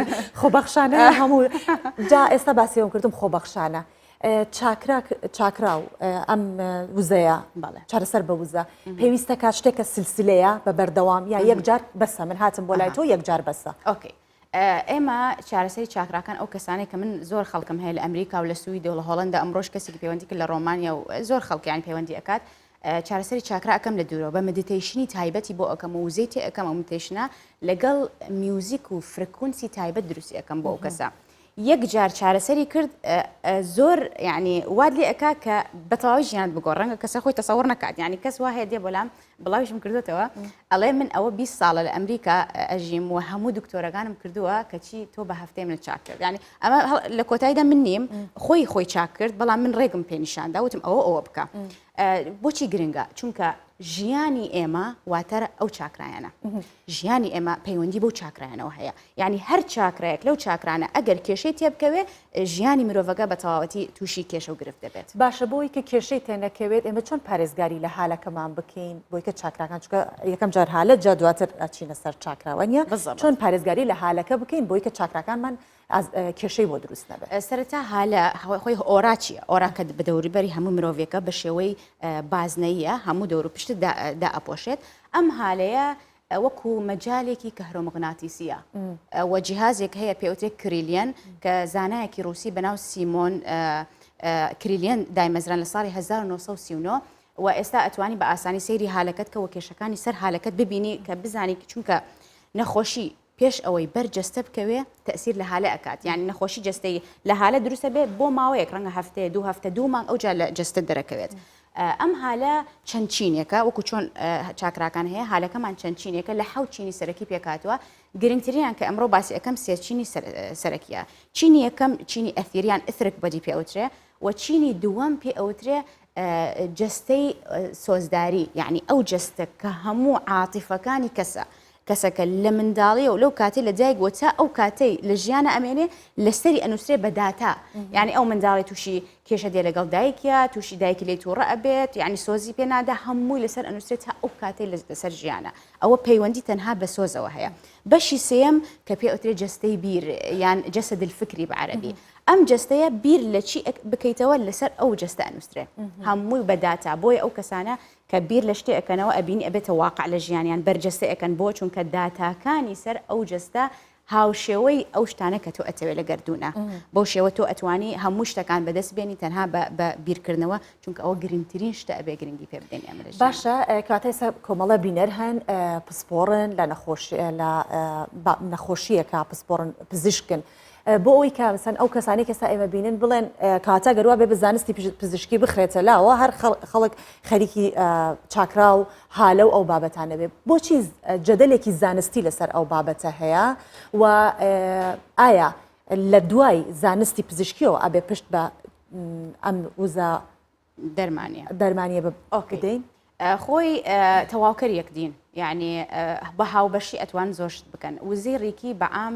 خۆبەخشانە هەموو جا ئێستا باسیەوەم کردم خۆبەخشانە چاکرا و ئەم وزەیە چارەسەر بە وزە پێویستە کات شتێکە سلسلەیە بە بەردەوام یا یەکجار بەسە من هاتم بۆ لای تۆ یەکجار بەسە ئۆکێ ئێمە چارەسەری چاکراکان ئەو کەسانێک کە من زۆر خەڵکم هەیە لە ئەمریکا و لە سویدە و لە هۆڵەندا ئەمڕۆژ کەسێکی پەیوەندی کرد لە ڕۆمانیا و زۆر خەڵکیان پەیوەندی ئەکات چارەسەری چاکرا ئەەکەم لە دوورەوە بە مدیتیشنی تایبەتی بۆ ئەەکەم و وزەی تێ ئەەکەم ئەو مدیتیشنە لەگەڵ میوزیک و فرکونسی تایبەت دروستی ئەەکەم بۆ ئەو کەسە یەک جار چارەسەری کرد زۆر یعنی واد لێ ئەکا کە بەتەواوی ژیان بگۆ ڕەنگە کەسە خۆی تەسەوەڕ نەکات یعنی کەس وا هەیە دێ بۆلام بڵاویشم کردوێتەوە ئەڵێ من ئەوە 20 ساڵە لە ئەمریکا ئەژیم و هەموو دکتۆرەکانم کردووە کەچی تۆ بە هەفتەیە من چاک کرد ینی ئەمە لە کۆتاییدا من نیم خۆی چاک کرد بەڵام من ڕێگم پێنیشاندا وتم ئەوە بکە بۆچی گرنگە چونکە ژیانی ئێمە واتەرە ئەو چاکرایانە ژیانی ئێمە پەیوەندی بەو چاکرایانەوە هەیە یعنی هەر چاکرایەک لەو چاکرانە ئەگەر کێشەی تێبکەوێ ژیانی مرۆڤەکە بە تەواوەتی تووشی کێشە و گرفت دەبێت باشە بۆی کە کێشەی تێنەکەوێت ئێمە چۆن پارێزگاری لە حالەکەمان بکەین بۆی کە چاکراکان چکە یەکەم جار حالە جا دواتر ئەچینە سەر چاکراوە نیە چۆن پارێزگاری لە حالەکە بکەین بۆی کە چاکراکانمان کێشەی بۆ دروست نەبێت سەرەتا حالە خۆی ئۆراچیە ئۆراکە بە دەوروبەری هەموو مرۆڤێکە بە شێوەی بازنەیە هەموو دەور و پشت دائەپۆشێت ئەم حالەیە وەکو مەجالێکی کەهرۆمەغناتیسیە وە جیهازێک هەیە پێوتێک کریلیەن کە زانایەکی ڕووسی بەناو سیمۆن کریلیەن دایمەزران لە ساڵی 1939 و ئێستا ئەتوانی بە ئاسانی سەیری حالەکەت کە وە کێشەکانی سەر حالەکەت ببینی کە بزانی چونکە نەخۆشی پێش ئەوەی بەرجەستە بکەوێ تەسیر لە حالە ئەکات یعنی نەخۆشی جستەی لە حالە دروستە بێت بۆ ماوەیەک ڕەنگە هەفتەیە دوو هەفتە دوو مانگ ئەو جا لە جستە دەرەکەوێت ئەم حالە چەند چینێکە وەکو چۆن چاکراکان هەیە حالەکەمان چەند چینێکە لە حەوت چینی سەرەکی پێکاتوە گرنگترینیان کە ئەمڕۆ باسی ئەەکەم سێ چینی سەرەکیە چینی یەکەم چینی ئەثیریان ئثرک بەدی پێوترێ و چینی دووەم پێ ئەوترێ جستەی سۆزداری یعنی ئەو جستە کە هەموو عاتیفەکانی کەسەکە لە منداڵی و لەو کاتێ لە دایک بۆ تا ئەو کاتەی لە ژیانە ئەمێنێ لەسەری ئەنووسێ بە داتا یعنی ئەو منداڵی تووشی کێشە دێ لەگەڵ دایکە تووشی دایکی لێ تووڕە ئەبێت یعنی سۆزی پێنادا هەمووی لەسەر ئەنووسێت تا ئەو کاتەی لەسەر ژیانە ئەوە پەیوەندی تەنها بە سۆزەوە هەیە بەشی سێم کە پێ ئەوترێ جستەی بیر یان جەسەد الفکری بەعەرەبی ئەم جستەیە بیر لە چی بکەیتەوە لەسەر ئەو جستە ئەنووسرێ هەمووی بە داتا بۆیە ئەو کەسانە کە بیر لە شتێ ئەەکەنەوە ئەبینی ئەبێتە واقع لە ژیانیان بەرجەستە ئەەکەن بۆ چونکە داتاکانی سەر ئەو جستە هاوشێوەی ئەو شتانە کە تۆ ئەتەوێت لە گردونە بۆ شێوە تۆ ئەتوانی هەموو شتەکان بەدەست بێنی تەنها بە بیرکردنەوە چونکە ئەوە گرنگترین شتە ئەبێ گرنگی پێ بدەین ئەمە باشە کاتای کۆمەڵە بینەر هەن پسپۆڕن لە نەخۆشیەکە پسپۆڕن پزیشکن بۆ ئەوی کە مەسەن ئەو کەسانی کەسا ئێمە بینن بڵێن کاتە گەروە بێ بزانستی پزیشکی بخرێتە لاوە هەر خەڵک خەریکی چاکرا و حالە و ئەو بابەتانە بێ بۆچی جەدەلێکی زانستی لەسەر ئەو بابەتە هەیە و ئایا لە دوای زانستی پزیشکیەوە ئەبێ پشت بە ئەم وزە دەرمانیە بدەین خۆی تەواوکەر یەکدین یعنی بە هاوبەشی ئەتوان زۆشت بکەن وزەی ڕێکی بەعام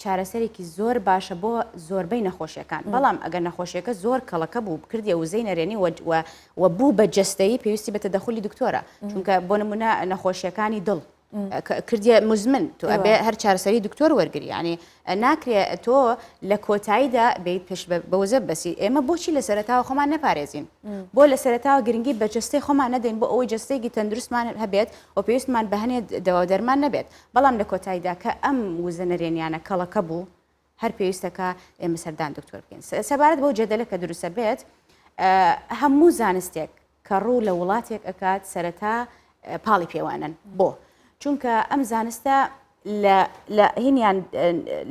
چارەسەرێکی زۆر باشە بۆ زۆربەی نەخۆشیەکان بەڵام ئەگەر نەخۆشیەکە زۆر کەڵەکە بوو بکردی وزەی نەرێنی و بوو بە جستەی پێویستی بە تەدەخولی دکتۆرە چونکە بۆ نمونە نەخۆشیەکانی دڵ کردیە مزمن تو ئەبێ هەر چارەسەری دکتۆر وەرگری یعنی ناکرێت تۆ لە کۆتاییدا بێت پێش بەوزە بەسی ئێمە بۆچی لە سەرەتاوە خۆمان نەپارێزین بۆ لە سەرەتاوە گرنگی بە جستەی خۆمان نەدەین بۆ ئەوەی جستێکی تەندروستمان هەبێت و پێویستمان بە هەنێ دەوا دەرمان نەبێت بەڵام لە کۆتاییدا کە ئەم وزە نەرێنیانە کەڵەکە بوو هەر پێویستەکە ئێمە سەردان دکتۆر بکەین سەبارەت بۆ جەدەلە کە دروستە بێت هەموو زانستێک کە ڕوو لە وڵاتێک ئەکات سەرەتا پاڵی پێوانن بۆ چونکە ئەم زانستە لە هینیان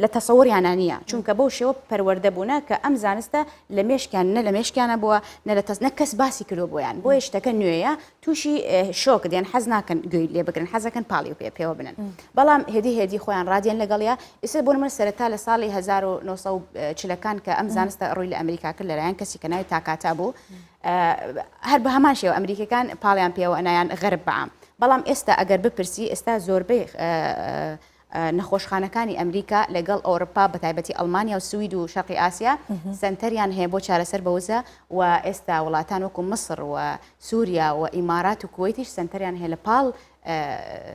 لە تەسەوریانە نییە چونکە بەو شێوە پەروەردەبوونە کە ئەم زانستە لە مێشکیان نە لە مێشکیانە بووە نە کەس باسی کردو بۆیان بۆ شتەکە نوێیە تووشی شۆک دێن حەز ناکەن گوێی لێ بگرن حەزەکەن پاڵی و پێوە بنن بەڵام هێدی خۆیان ڕادیان لەگەڵیا ئێستا بۆ من سەرەتا لە ساڵی 1940 کە ئەم زانستە ڕووی لە ئەمریکا کرد لەلایەن کەسی کە ناوی تاکاتا بوو هەر بە هەمان شێوە ئەمریکەکان پاڵیان پێوە ئەنایان غەرب بەعام بەڵام ئێستا ئەگەر بپرسی ئێستا زۆربەی نەخۆشخانەکانی ئەمریکا لەگەڵ ئەوروپا بە تایبەتی ئەڵمانیا و سوید و شەرقی ئاسیا سنتەریان هەیە بۆ چارەسەر بەوزە و ئێستا وڵاتان وەکو مصر و سووریا و ئیمارات و کوێیتیش سنتەریان هەیە لە پاڵ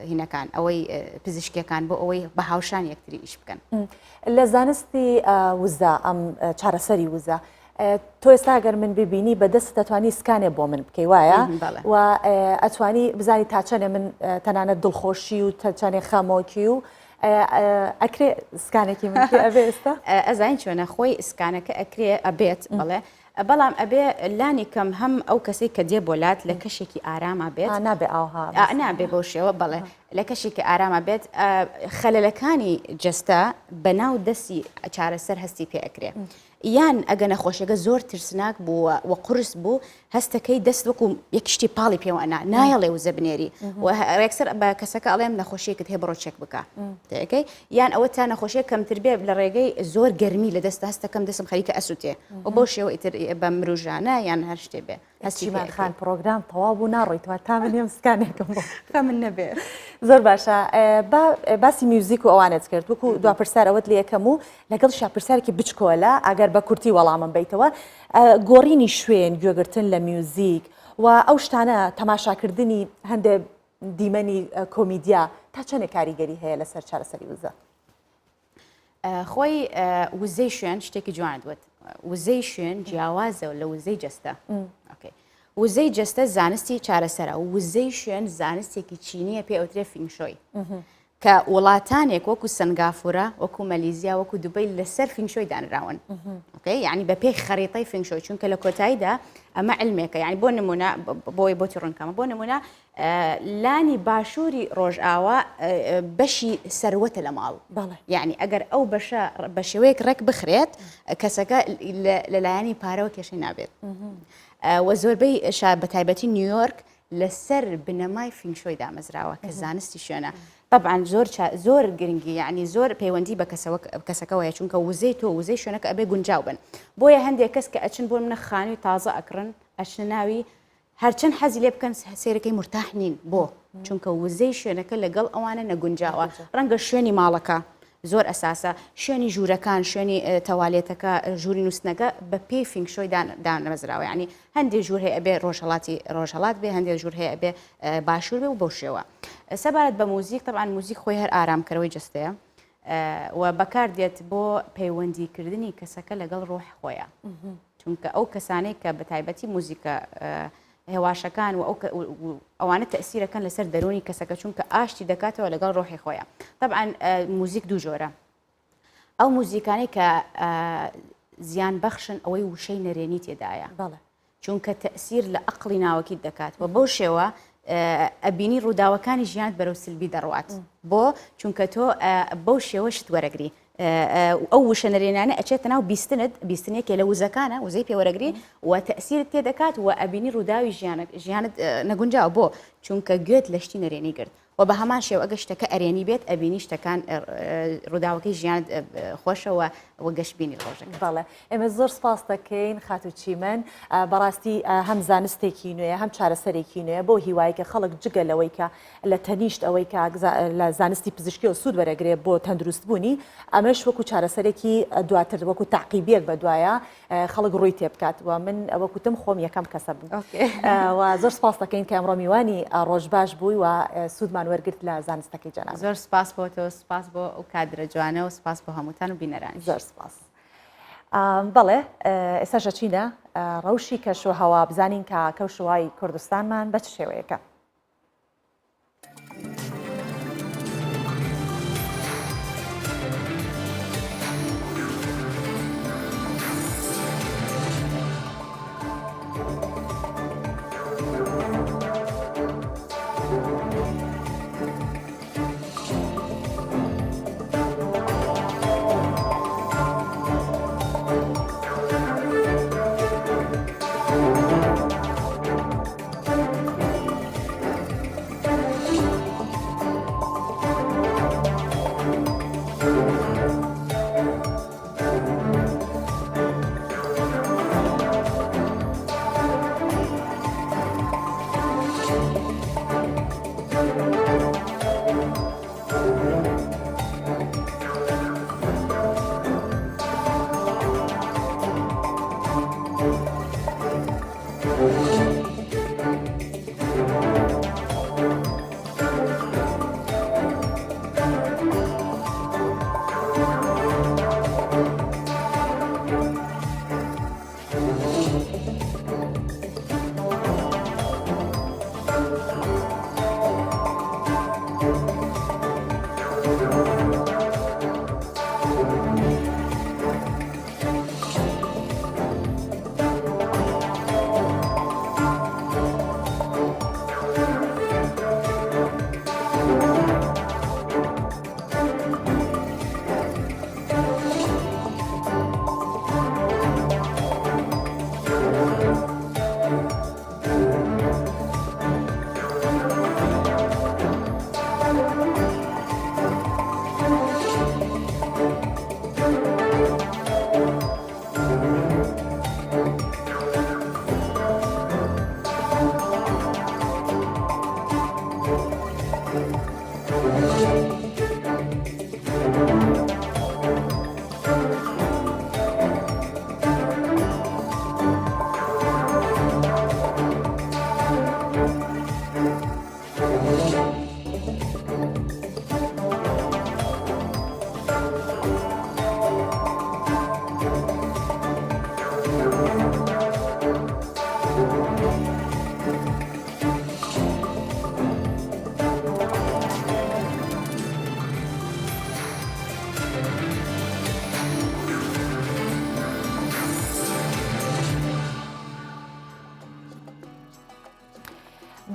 هینەکان ئەوەی پزیشکیەکان بۆ ئەوەی بە هاوشان یەکتری ئیش بکەن لە زانستی وزە ئەم چارەسەری وزە تۆ ئێستا ئەگەر من ببینی بەدەست دەتوانی سکانێ بۆ من بکەی وایە و ئەتوانی بزانی تا چەنێ من تەنانەت دڵخۆشی و چەنێ خەمۆکی و ئەکرێ سکانێکی من ئەبێ ئێستا ئەزین چۆنە خۆی سکانەکە ئەکرێ ئەبێت بڵێ بەڵام ئەبێ لانی کەم هەم ئەو کەسێک کە دێ بۆلات لە کەشێکی ئارامە بێت نابێ ئاها نابێ بۆ شێوە بڵێ لە کەشێکی ئارامە بێت خەلەلەکانی جەستە بەناو دەستی چارەسەر هەستی پێ ئەکرێ یان ئەگە نەخۆشیەکە زۆر ترسناک بووە و قورس بوو هەستەکەی دەست وەکو یەکشتی پاڵی پێوەنا نایەڵێ وزە بنێری و ڕێکسەر بە کەسەکە ئەڵێم نەخۆشیەکەت هەیە بڕۆ چێک بکە تێکەی یان ئەوە تا نەخۆشیە کەمتر بێ لە ڕێگەی زۆر گەرمی لە دەست هەستەکەم دەستم خەریکە ئەسووتێ و بۆ شێوە ئیتر بە مروژانە یان هەر شتێ بێ هەستیمان خان پرۆگرام تەواو بوو ناڕۆیتەوە تا من هێم سکانێکم بۆ من نەبێ زۆر باشە باسی میوزیک و ئەوانت کرد وەکو دوا پرسیارەوەت لە یەکەم و لەگەڵ پرسیارێکی بچکۆلە ئەگەر بە کورتی وەڵامم بیتەوە گۆڕینی شوێن گوێگرتن لە میوزیک و ئەو شتانە تەماشاکردنی هەندێک دیمەنی کۆمیدیا تا چەندێ کاریگەری هەیە لەسەر چارەسەری وزە خۆی وزەی شوێن شتێکی جوان دوت وزەی شوێن جیاوازە لە وزەی جەستە وزەی جەستە زانستی چارەسەرە و وزەی شوێن زانستێکی چینیە پێ ئەوترێ فینگشۆی کە وڵاتانێک وەکو سنگافورە وەکو مەلیزیا وەکو دوبەی لەسەر فینگشۆی دانراون یعنی بە پێی خەریتەی فینگشۆی چونکە لە کۆتاییدا ئەمە علمێکە یعنی بۆ نمونە بۆی بۆتی ڕوونکەمە بۆ نمونە لانی باشووری ڕۆژئاوا بەشی سەروەتە لە ماڵ یعنی ئەگەر ئەو بەشە بە شێوەیەک ڕێک بخرێت کەسەکە لەلایەنی پارەوە کێشەی نابێت و زۆربەی بە تایبەتی نیویۆرک لەسەر بنەمای فینگشۆی دامەزراوە کە زانستی شوێنە طبعا زۆر گرنگی یعنی زۆر پەیوەندی بە کەسەکەوەیە چونکە وزەی تۆ وزەی شوێنەکە ئەبێ گونجاو بن بۆیە هەندێک کەس کە ئەچن بۆ منە خانووی تازە ئەکڕن ئەچنە ناوی هەرچەند حەزی لێ بکەن سێرەکەی مرتاح نین بۆ چونکە وزەی شوێنەکە لەگەڵ ئەوانە نەگونجاوە ڕەنگە شوێنی ماڵەکە زۆر ئەساسە شوێنی ژوورەکان شوێنی تەوالێتەکە ژووری نووسنەکە بە پێی فینگشۆی دانەمەزراوە ینی هەندێک ژوور هەیە ئەبێ ڕۆژهەڵات بێ هەندێک ژوور هەیە ئەبێ باشوور بێ و بەو شێوە سەبارەت بە موزیک طبعا موزیک خۆی هەر ئارامکەرەوەی جستەیە و بەکار دێت بۆ پەیوەندیکردنی کەسەکە لەگەڵ ڕۆح خۆیە چونکە ئەو کەسانەی کە بە تایبەتی موزیکە هێواشەکان و ئەوانە تەسیرەکەن لەسەر دەرونی کەسەکە چونکە ئاشتی دەکاتەوە لەگەڵ ڕۆحی خۆیە طبعا موزیک دوو جۆرە ئەو موزیکانی کە زیان بەخشن ئەوەی وشەی نەرێنی تێدایە چونکە تەسیر لە ئەقڵی ناوەکیت دەکات و بەو شێوە ئەبینی ڕووداوەکانی ژیانت بەرەو سلبی دەڕوات بۆ چونکە تۆ بەو شێوە شت وەرەگری ئەو وشە نەرێنانە ئەچێتە ناو بیستنێکی لە وزەکانە وزەی پێوەرەگری و تەسیرت تێ دەکات و ئەبینی ڕووداوی ژیانت نەگونجاو بۆ چونکە گوێت لە شتی نەرێنی گرت و بە هەمان شێوە ئەگە شتەکە ئەرێنی بێت ئەبینی شتەکان ڕووداوەکەی ژیانت خۆشەوە و گەشتبینی ڕۆژەکە بەڵێ ئێمە زۆر سپاس دەکەین خاتوچیمەن بەڕاستی هەم زانستێکی نوێیە هەم چارەسەرێکی نوێیە بۆ هیوای کە خەڵک جگە لەوەی کە لە تەنیشت ئەوەی کە لە زانستی پزیشکی و سوود وەرەگرێت بۆ تەندروست بوونی ئەمەش وەکو چارەسەرێکی دواتر وەکو تعقیبیەک بە دوایە خەڵک ڕووی تێ بکات و من وەکوتم خۆم یەکەم کەسە بوو و زۆر سپاس دەکەین کە ئەمڕۆ میوانی ڕۆژ باش بووی و سوودمان وەرگرت لە زانستەکەی جەناب. زۆر سپاس بۆ تۆ، سپاس بۆ ئەو کادرە جوانە و سپاس بۆ هەمووتان و بینەرانی. زۆر سپاس. بەڵێ ئێستاژە چینە ڕەوشی کەشوهەوا بزانین کە کەوشوهای کوردستانمان بە چ شێوەیەکە.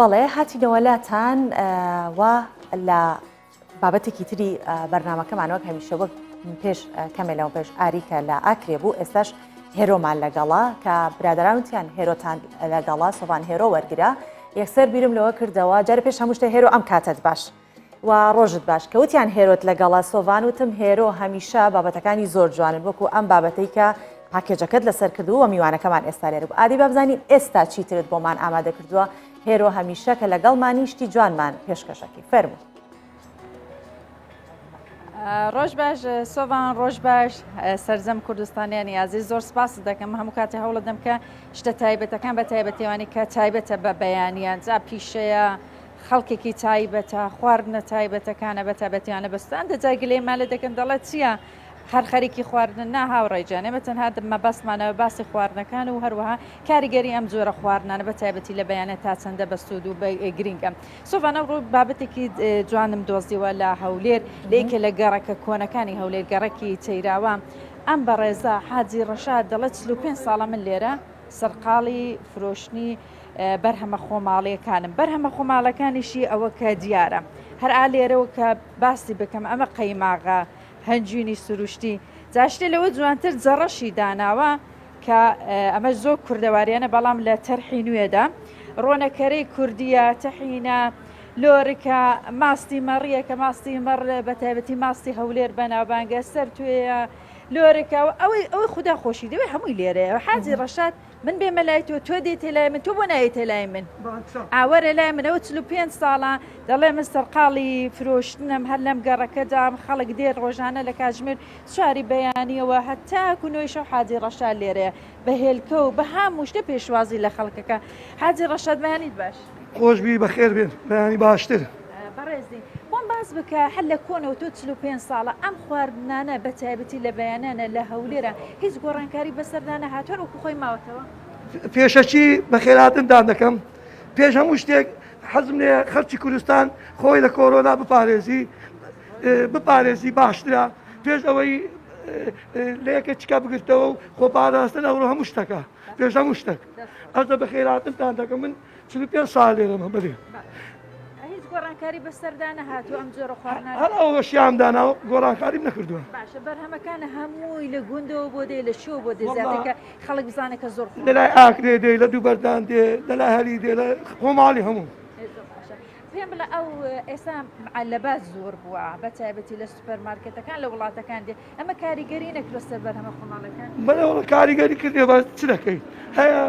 بەڵێ هاتینەوەلاتان و لە بابەتێکی تری بەرنامەکەمانەوە هەمیشە وەک پێش کەمێلەوە پێش ئاریکە لە ئاکرێ بوو ئێستاش هێرۆمان لەگەڵا کە برادرانوتیان هێرۆتان لەگەڵا سۆڤان هێرۆ وەرگرا یەکسەر بیرم لەوە کردەوە جارە پێش هەموو شتە هێرۆ ئەم کاتت باش و ڕۆژت باش کەوتیان هێرۆت لەگەڵا سۆڤان وتم هێرۆ هەمیشە بابەتەکانی زۆر جوانن وەکو ئەم بابەتەی کە پاکێجەکەت لەسەر کردو و میوانەکەمان ئێستا لێرە بوو ئادی بابزانین ئێستا چیترت بۆمان ئامادە کردووە هێرۆ هەمیشە کە لەگەڵمانی شتی جوانمان پێشکەشەکەی فەرموو. ڕۆژ باش سۆڤان ڕۆژ باش سەرجەم کوردستانیانی ئازیز زۆر سپاس دەکەم هەموو کاتی هەوڵ دەم کە شتە تایبەتەکان بە تایبەتیوانی کە تایبەتە بە بەیانیان جا پیشەیە خەڵکێکی تایبەتە خواردنە تایبەتەکانە بە تایبەتیانە بەستان دەجای گلێمان لێ دەکەن دەڵێت چییە هەر خەریکی خواردن نا هاوڕێجانێ بە تەنها دمە بەسمانەوە باسی خواردنەکان و هەروەها کاریگەری ئەم جۆرە خواردنانە بە تایبەتی لە بەیانە تا چەندە بەستود و گرینگە سۆڤانە ڕوو بابەتێکی جوانم دۆزیوە لە هەولێر لەیکە لە گەڕەکە کۆنەکانی هەولێر گەڕەکی تەیراوە ئەم بەڕێزە حاجی ڕەشاد دەڵێت 45 ساڵە من لێرە سەرقاڵی فرۆشتنی بەرهەمە خۆماڵیەکانم بەرهەمە خۆماڵەکانیشی ئەوە کە دیارە هەر ئالێرەوە کە باسی بکەم ئەمە قەیماغا هەنجینی سروشتی جاشتێ لەوە جوانتر جەڕەشی داناوە کە ئەمە زۆر کوردەواریانە بەڵام لە تەرحی نوێدا ڕۆنەکەرەی کوردیە تەحینە لۆرکە ماستی مەڕیە کە ماستی مەڕ بە تایبەتی ماستی هەولێر بەناوبانگە سەر توێە لۆرکە ئەوەی خوددا خۆشی دەوێت هەمووی لێرەیە حاجی ڕەشاد من بێمە لای تۆ دێتێ لای من تۆ بۆ نایێتە لای من ئاوەرە لای منەوە 45 ساڵە دەڵێ من سەرقاڵی فرۆشتنم هەر لەم گەڕەکەدام خەڵک دێت ڕۆژانە لە کاتژمێر سواری بەیانیەوە هەتاکو نوێی شەو حاجی ڕەشاد لێرەیە بە هێلکە و بە هەموو شتە پێشوازی لە خەڵکەکە حاجی ڕەشاد بەیانیت باش خۆشبی بەخێر بێن بەیانی باشتر بەڕێزی بۆم باز بکە هەر لە کۆنەوە تۆ 45 ساڵە ئەم خواردنانە بە تایبەتی لە بەیانانە لە هەولێرە هیچ گۆڕانکاری بەسەردانە هاتووە وەکو خۆی ماوەتەوە پێشەچی بە خێراتندان دەکەم پێش هەموو شتێک حەزم لێ خەرچی کوردستان خۆی لە کۆرۆنا بپارێزی باشترە پێش ئەوەی لە یەکە چکە بگرتەوە و خۆپاراستن ئەوڕۆ هەموو شتەکە پێش هەموو شتێک ئەزە بە خێراتندان دەکەم من 45 ساڵ لێرەمە بەێ هیچ گۆڕانکاری بەسەردانە هاتووە ئەم جۆرە خواردنانە هەر ئەوە شیامداناوە گۆڕانکاریم نەکردووە باشە بەرهەمەکانە هەمووی لە گوندەوە بۆ دێ لە شۆ بۆ دێزیاتەکە خەڵک بزانێت کە زۆر لەلای ئاکرێ دێ لە دوو بەردان دێ لەلای هەری دێ لە خۆماڵی هەموو پێم بڵە ئەو ئێستا معلەبات زۆر بووە بە تایبەتی لە سوپەرمارکێتەکان لە وڵاتەکان دێ ئەمە کاریگەری نەکرۆ سەر بەرهەمە خۆماڵەکان بەڵێ کاریگەری کردێ بە چ دەکەی هەیە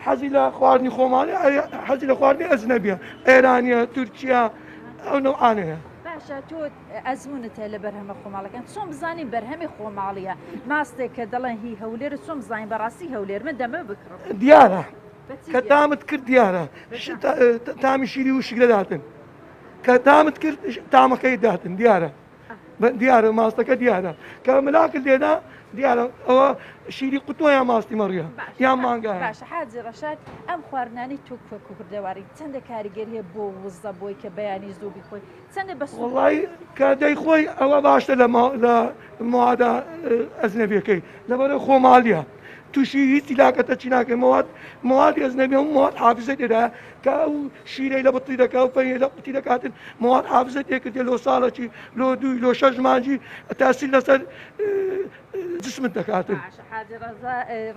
حەزی لە خواردنی خۆماڵی حەزی لە خواردنی ئەجنەبیە ئێرانیە تورکیا ئەو نەوعانەیە باشە تۆ ئەزمونت هەیە لە بەرهەمە خۆماڵەکان چۆن بزانین بەرهەمی خۆماڵیە ماستێک کە دەڵێن هی هەولێر چۆن بزانین بەڕاستی هەولێر من دەمە بکڕم دیارە کە تامت کرد دیارە تامی شیری و شگرەداتن کە تامت کرد تامەکەی داتن دیارە ماستەکە دیارە کە ملاکل لێدا دیارە ئەوە شیری قوتۆیان ماستی مەڕیە یان مانگایە باشە حاجی ڕەشاد ئەم خواردنانی توکفە کوردەواری چەندە کاریگەری هەیە بۆ وزە بۆی کە بەیانی زووبی خۆی چەندە بەس وڵی کە دەی خۆی ئەوە باشتە لە موادا ئەزنەبیەکەی لەبەرە خۆماڵیە تووشی هیچ لاکەتە چیناکە موادی ئەزنەبی و مواد حافزە دێدا کە ئەو شیرەی لە بەتی دەکا و پەیە لە قوتی دەکاتن مواد حافزە تێکردێ لۆ ساڵێکی لۆ دوی لۆ شەش مانجی تاسیل لەسەر جسمت دەکاتن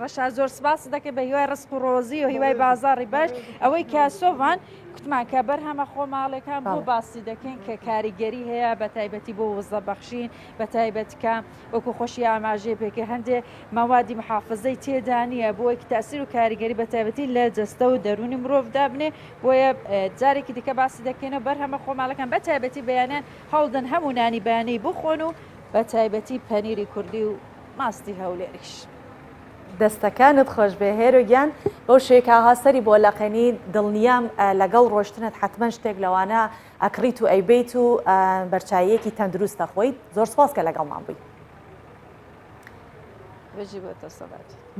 ڕەشاد زۆر سپاس دەکەی بە هیوای ڕسک و ڕۆزی و هیوای بازاڕی باش ئەوەی کاسۆڤان کوتمان کە بەرهەمە خۆماڵەکان بۆ باسی دەکەین کە کاریگەری هەیە بە تایبەتی بۆ وزە بەخشین بە تایبەتکە وەکو خۆشی ئاماژێ پێکە هەندێ مەوادی محافظەی تێدا نیە بۆی تاسیر و کاریگەری بە تایبەتی لە جەستە و دەرونی مرۆڤدا بنێ بۆیە جارێکی دیکە باسی دەکەینەوە بەرهەمە خۆماڵەکان بە تایبەتی بەیانیان هەوڵدن هەموو نانی بەیانەی بخۆن و بە تایبەتی پەنیری کوردی و ماستی هەولێریش دەستەکانت خۆش بێ هێرۆگیان بەو شێکا هەسەری بۆ لەقەنی دڵنیام لەگەڵ ڕۆشتنت حتمما شتێک لەوانە ئەکریت و ئەیبیت و بەرچاییەکی تەندروستە خۆیت زۆر سپاس کە لەگەڵمان بووی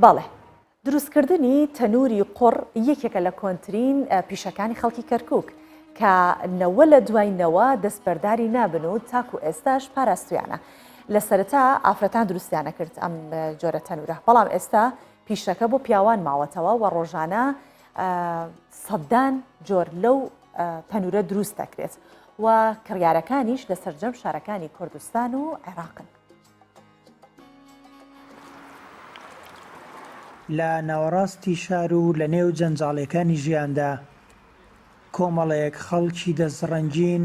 بەڵێ دروستکردنی تەنووری قوڕ یەکێکە لە کۆنترین پیشەکانی خەڵکی کەرکووک کە نەوە لە دوایینەوە دەستبەرداری نابن و تاکو ئێستاش پاراستویانە لە سەرەتا ئافرەتان دروستیانە کرد ئەم جۆرە تەنورە بەڵام ئێستا پیشەکە بۆ پیاوان ماوەتەوە و ڕۆژانە سەدان جۆر لەو تەنورە دروست دەکرێت و کڕیارەکانیش لە سەرجەم شارەکانی کوردستان و عێراقن لە ناوەڕاستی شار و لە نێو جەنجاڵیەکانی ژیاندا کۆمەڵەیەک خەڵکی دەستڕەنجین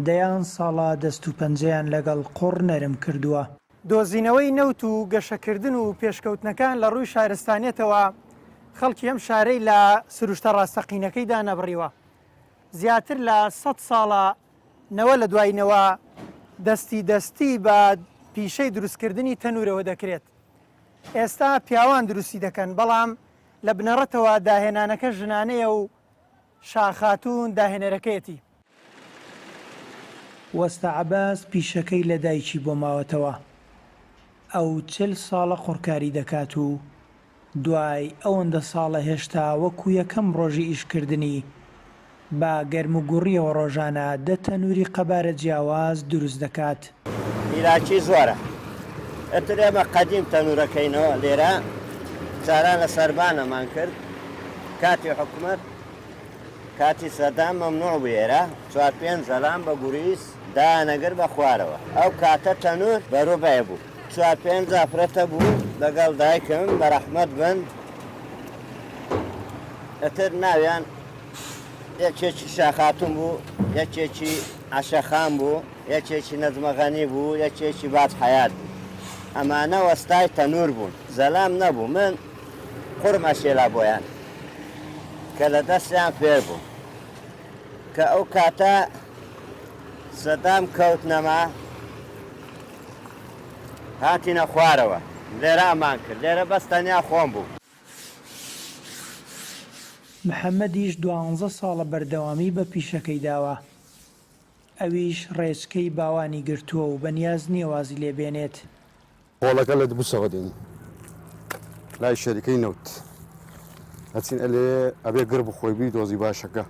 دەیان ساڵا دەست و پەنجەیان لەگەڵ قوڕ نەرم کردووە. دۆزینەوەی نەوت و گەشەکردن و پێشکەوتنەکان لە ڕووی شارستانێتەوە خەڵکی ئەم شارەی لە سروشتە ڕاستەقینەکەیدا نەبڕیوە. زیاتر لە 100 ساڵە نەوە لە دوایینەوە دەستی بە پیشەی دروستکردنی تەنورەوە دەکرێت. ئێستا پیاوان دروستی دەکەن بەڵام لە بنەڕەتەوە داهێنانەکە ژنانەیە و شاخاتون داهێنەرەکەیەتی. وەستا عەباس پیشەکەی لە دایکی بۆ ماوەتەوە. ئەو 40 ساڵە قوڕکاری دەکات و دوای ئەوەندە ساڵە هێشتا وەکو یەکەم ڕۆژی ئیشکردنی با گەرم و گوڕیەوە ڕۆژانە تەنووری قەبارە جیاواز دروست دەکات. میراکی زۆرە. ئەتر ئێمە قەدیم تەنوورەکەینەوە لێرە جاران لە سەربانەمان کرد کاتی حکوومەت کاتی سەدام مەمنوع بوو ئێرە 4-5 زەلام بە گوریس دانەگر بە خوارەوە ئەو کاتە تەنور بەڕوبای بوو 4-5 ئافرەتە بوو لەگەڵ دایکم بە ڕەحمەت بن ئەتر ناویان یەکێکی شاخاتون بوو یەکێکی عەشەخان بوو یەکێکی نەزمەغەنی بوو یەکێکی بات حەیات بوو ئەمانە وەستای تەنور بوون زەلام نەبوو من قوڕم ئەشێلا بۆیان کە لە دەستیان فێر بوو کە ئەو کاتە سەدام کەوت نەما هاتینە خوارەوە لێرە ئەمان کرد لێرە بەستەنیا خۆم بوو. محەممەدیش 12 ساڵە بەردەوامی بە پیشەکەی داوە. ئەویش ڕێچکەی باوانی گرتووە و بەنیاز نییە وازی لێبێنێت. قۆڵەکە لە دووسەوە دێنی لای شەریکەی نەوت هەچین ئەلێ ئەبێ گر بخۆی بی دۆزی باشەکە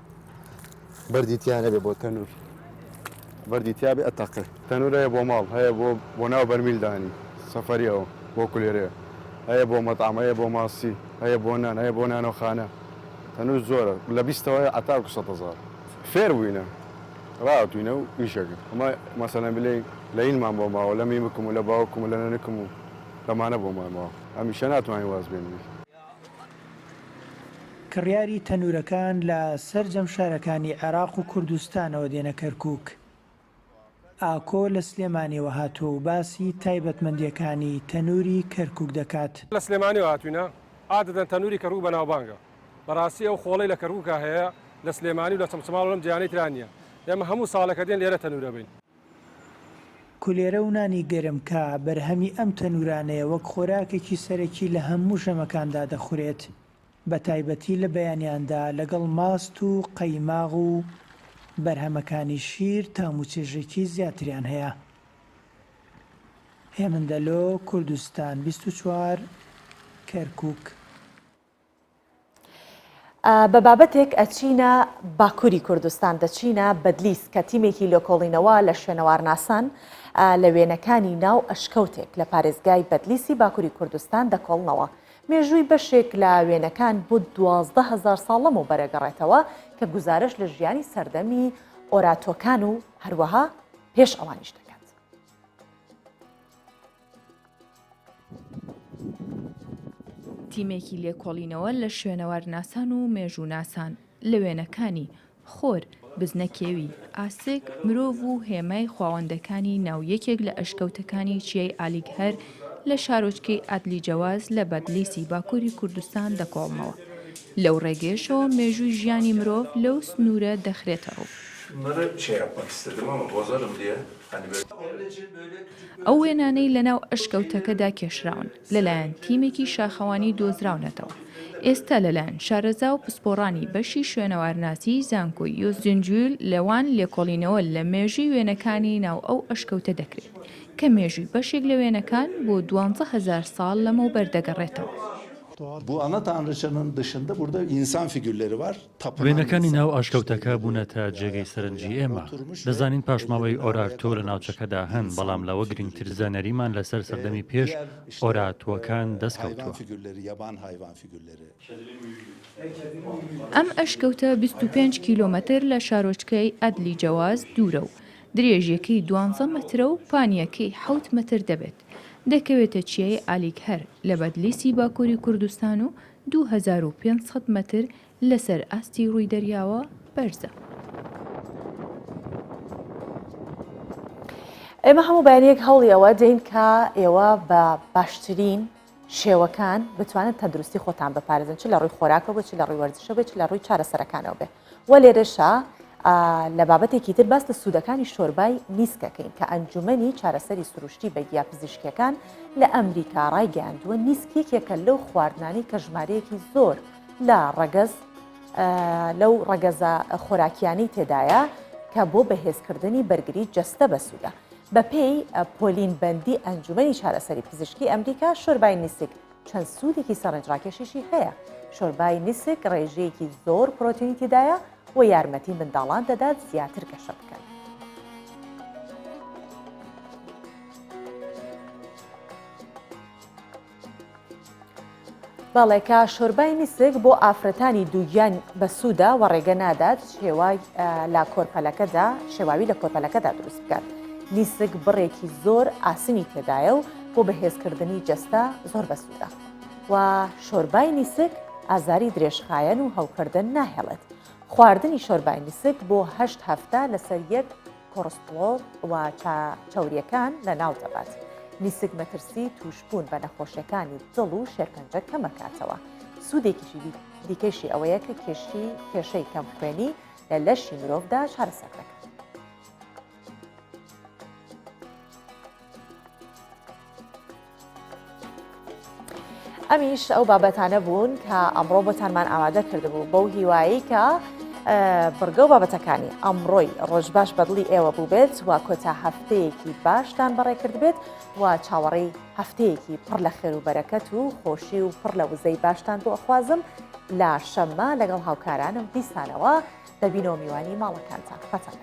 بەردی تیان هەبێ بۆ تەنور بەردی تیا بێ ئەتەقێ تەنور هەیە بۆ ماڵ هەیە بۆ ناو بەرمیلدانی سەفەریەوە بۆ کولێرەیە هەیە بۆ مەتعام هەیە بۆ ماسی هەیە بۆ نان هەیە بۆ نانەخانە تەنور زۆرە لە 20ەوە ئەتاکو 100,000 فێر بووینە ڕاوتوینە و ئیشەکە ئەمە مەسەلەن بلێ لە اینمان بۆ ماوە لە میمکم و لە باوکم و لە نەنکم و لەمانە بۆ مامەوە هەمیشە ناتوانین واز بێنی. کڕیاری تەنورەکان لە سەرجەم شارەکانی عێراق و کوردستانەوە دێنە کەرکووک. ئاکۆ لە سلێمانیەوە هاتووە و باسی تایبەتمەندیەکانی تەنوری کەرکووک دەکات. لە سلێمانیەوە هاتوینە ئادەدەن تەنوری کەرکووک بەناوبانگە بەڕاستی ئەو خۆڵەی لە کەرکووکە هەیە لە سلێمانی و لە چەمچماڵ لەم جیهانەی ترانیە ئێمە هەموو ساڵەکە دێن لێرە تەنورە بین. کولێرە و نانی گەرمکە بەرهەمی ئەم تەنورانەیە وەک خۆراکێکی سەرەکی لە هەموو ژەمەکاندا دەخورێت بە تایبەتی لە بەیانیاندا لەگەڵ ماست و قەیماغ و بەرهەمەکانی شیر تاموچێژێکی زیاتریان هەیە. هێمندەلۆ کوردستان 24 کەرکووک. بە بابەتێک ئەچینە باکووری کوردستان دەچینە بەدلیس کە تیمێکی لۆکۆڵینەوە لە شوێنەوارناسان لە وێنەکانی ناو ئەشکەوتێک لە پارێزگای بەدلیسی باکووری کوردستان دەکۆڵنەوە. مێژووی بەشێک لە وێنەکان بۆ 12,000 ساڵ لەمەوە بەرەگەڕێتەوە کە گزارش لە ژیانی سەردەمی ئۆراتۆکان و هەروەها پێش ئەوانیش دەکات. تیمێکی لێکۆڵینەوە لە شوێنەوارناسان و مێژووناسان لە وێنەکانی خۆر، بزنەکێوی، ئاسک، مرۆڤ و هێمای خواوەندەکانی ناویەکێک لە ئەشکەوتەکانی چیای ئالیگهەر لە شارۆچکەی ئادلی جەواز لە بەدلیسی باکووری کوردستان دەکۆڵنەوە. لەو ڕێگەشەوە مێژووی ژیانی مرۆڤ لەو سنوورە دەخرێتەوە. ئەو وێنانەی لەناو ئەشکەوتەکەدا کێشراون لەلایەن تیمێکی شاخەوانی دۆزراونەتەوە. ئێستا لەلایەن شارەزا و پسپۆڕانی بەشی شوێنەوارناسی زانکۆیی و زنجویل لەوان لێکۆڵینەوە لە مێژووی وێنەکانی ناو ئەو ئەشکەوتە دەکرێت کە مێژووی بەشێک لە وێنەکان بۆ 12,000 ساڵ لەمەوبەر دەگەڕێتەوە. Bu ana tanrıçanın dışında burada insan figürleri var. وێنەکانی ناو ئاشکەوتەکە بوونەتە جێگەی سەرنجی ئێمە. دەزانین پاشماوەی ئۆراتۆ لە ناوچەکەدا هەن بەڵام لەوە گرنگتر زانەریمان لەسەر سەردەمی پێش ئۆراتۆکان دەستکەوتووە. ئەم ئەشکەوتە 25 کیلۆمەتر لە شارۆچکەی ئەدلی جەواز دوورە و درێژیەکەی 12 مەترە و پانیەکەی 7 مەتر دەبێت. دەکەوێتە چیای ئالیگهەر لە بەدلیسی باکووری کوردستان و 2500 مەتر لەسەر ئاستی ڕووی دەریاوە بەرزە. ئێمە هەموو بەیانەیەک هەوڵی ئەوە دەین کە ئێوە بە باشترین شێوەکان بتوانن تەندروستی خۆتان بپارێزن، چ لە ڕووی خۆراکەوە بێت، چ لە ڕووی وەرزشەوە بێت، چ لە ڕووی چارەسەرەکانەوە بێت. وە لێرەشە لە بابەتێکی تر باس لە سوودەکانی شۆربای نیسکەکەین کە ئەنجومەنی چارەسەری سروشتی بەگیا پزیشکیەکان لە ئەمریکا ڕایگەیاندووە نیسکێکێکە لەو خواردنانی کە ژمارەیەکی زۆر لە ڕەگەز لەو ڕەگەزە خۆراکیانی تێدایە کە بۆ بەهێزکردنی بەرگری جەستە بەسوودە. بە پێی پۆلین بەندی ئەنجومەنی چارەسەری پزیشکی ئەمریکا شۆربای نیسک چەند سوودێکی سەرنجڕاکێشیشی هەیە. شۆربای نیسک ڕێژەیەکی زۆر پرۆتینی تێدایە و یارمەتی منداڵان دەدات زیاتر گەشە بکەن. باڵێکە شۆربای نیسک بۆ ئافرەتانی دووگیان بەسوودە و ڕێگە نادات شێواوی لە کۆرپەلەکەدا دروست بکات. نیسک بڕێکی زۆر ئاسنی تێدایە و بۆ بەهێزکردنی جەستە زۆر بەسوودە و شۆربای نیسک ئازاری درێژخایەن و هەڵکردن ناهێڵێت. خواردنی شۆربای نیسک بۆ 8 هەفتە لەسەر یەک کۆڕستۆڵ و چاوریەکان لە ناو دەبات. نیسک مەترسی توشبوون بە نەخۆشیەکانی دڵ و شێرپەنجە کەمەکاتەوە. سوودێکیشی دیکەشی ئەوەیە کە کێشەی کەم خوێنی لە لەشی مرۆڤدا چارەسەر دەکات. ئەمیش ئەو بابەتانە بوون کە ئەمڕۆ بۆتانمان ئامادە کردبوو بەو هیوایی کە بڕگە و بابەتەکانی ئەمڕۆی ڕۆژباش بەدڵی ئێوە بوو بێت و کۆتا هەفتەیەکی باشتان بەڕێکرد بێت و چاوەڕێی هەفتەیەکی پڕ لە خێر و بەرەکەت و خۆشی و پڕ لە وزەی باشتان بۆ ئەخوازم لە شەممە لەگەڵ هاوکارانم دیسانەوە دەبینەوە میوانی ماڵەکانتان خەتان.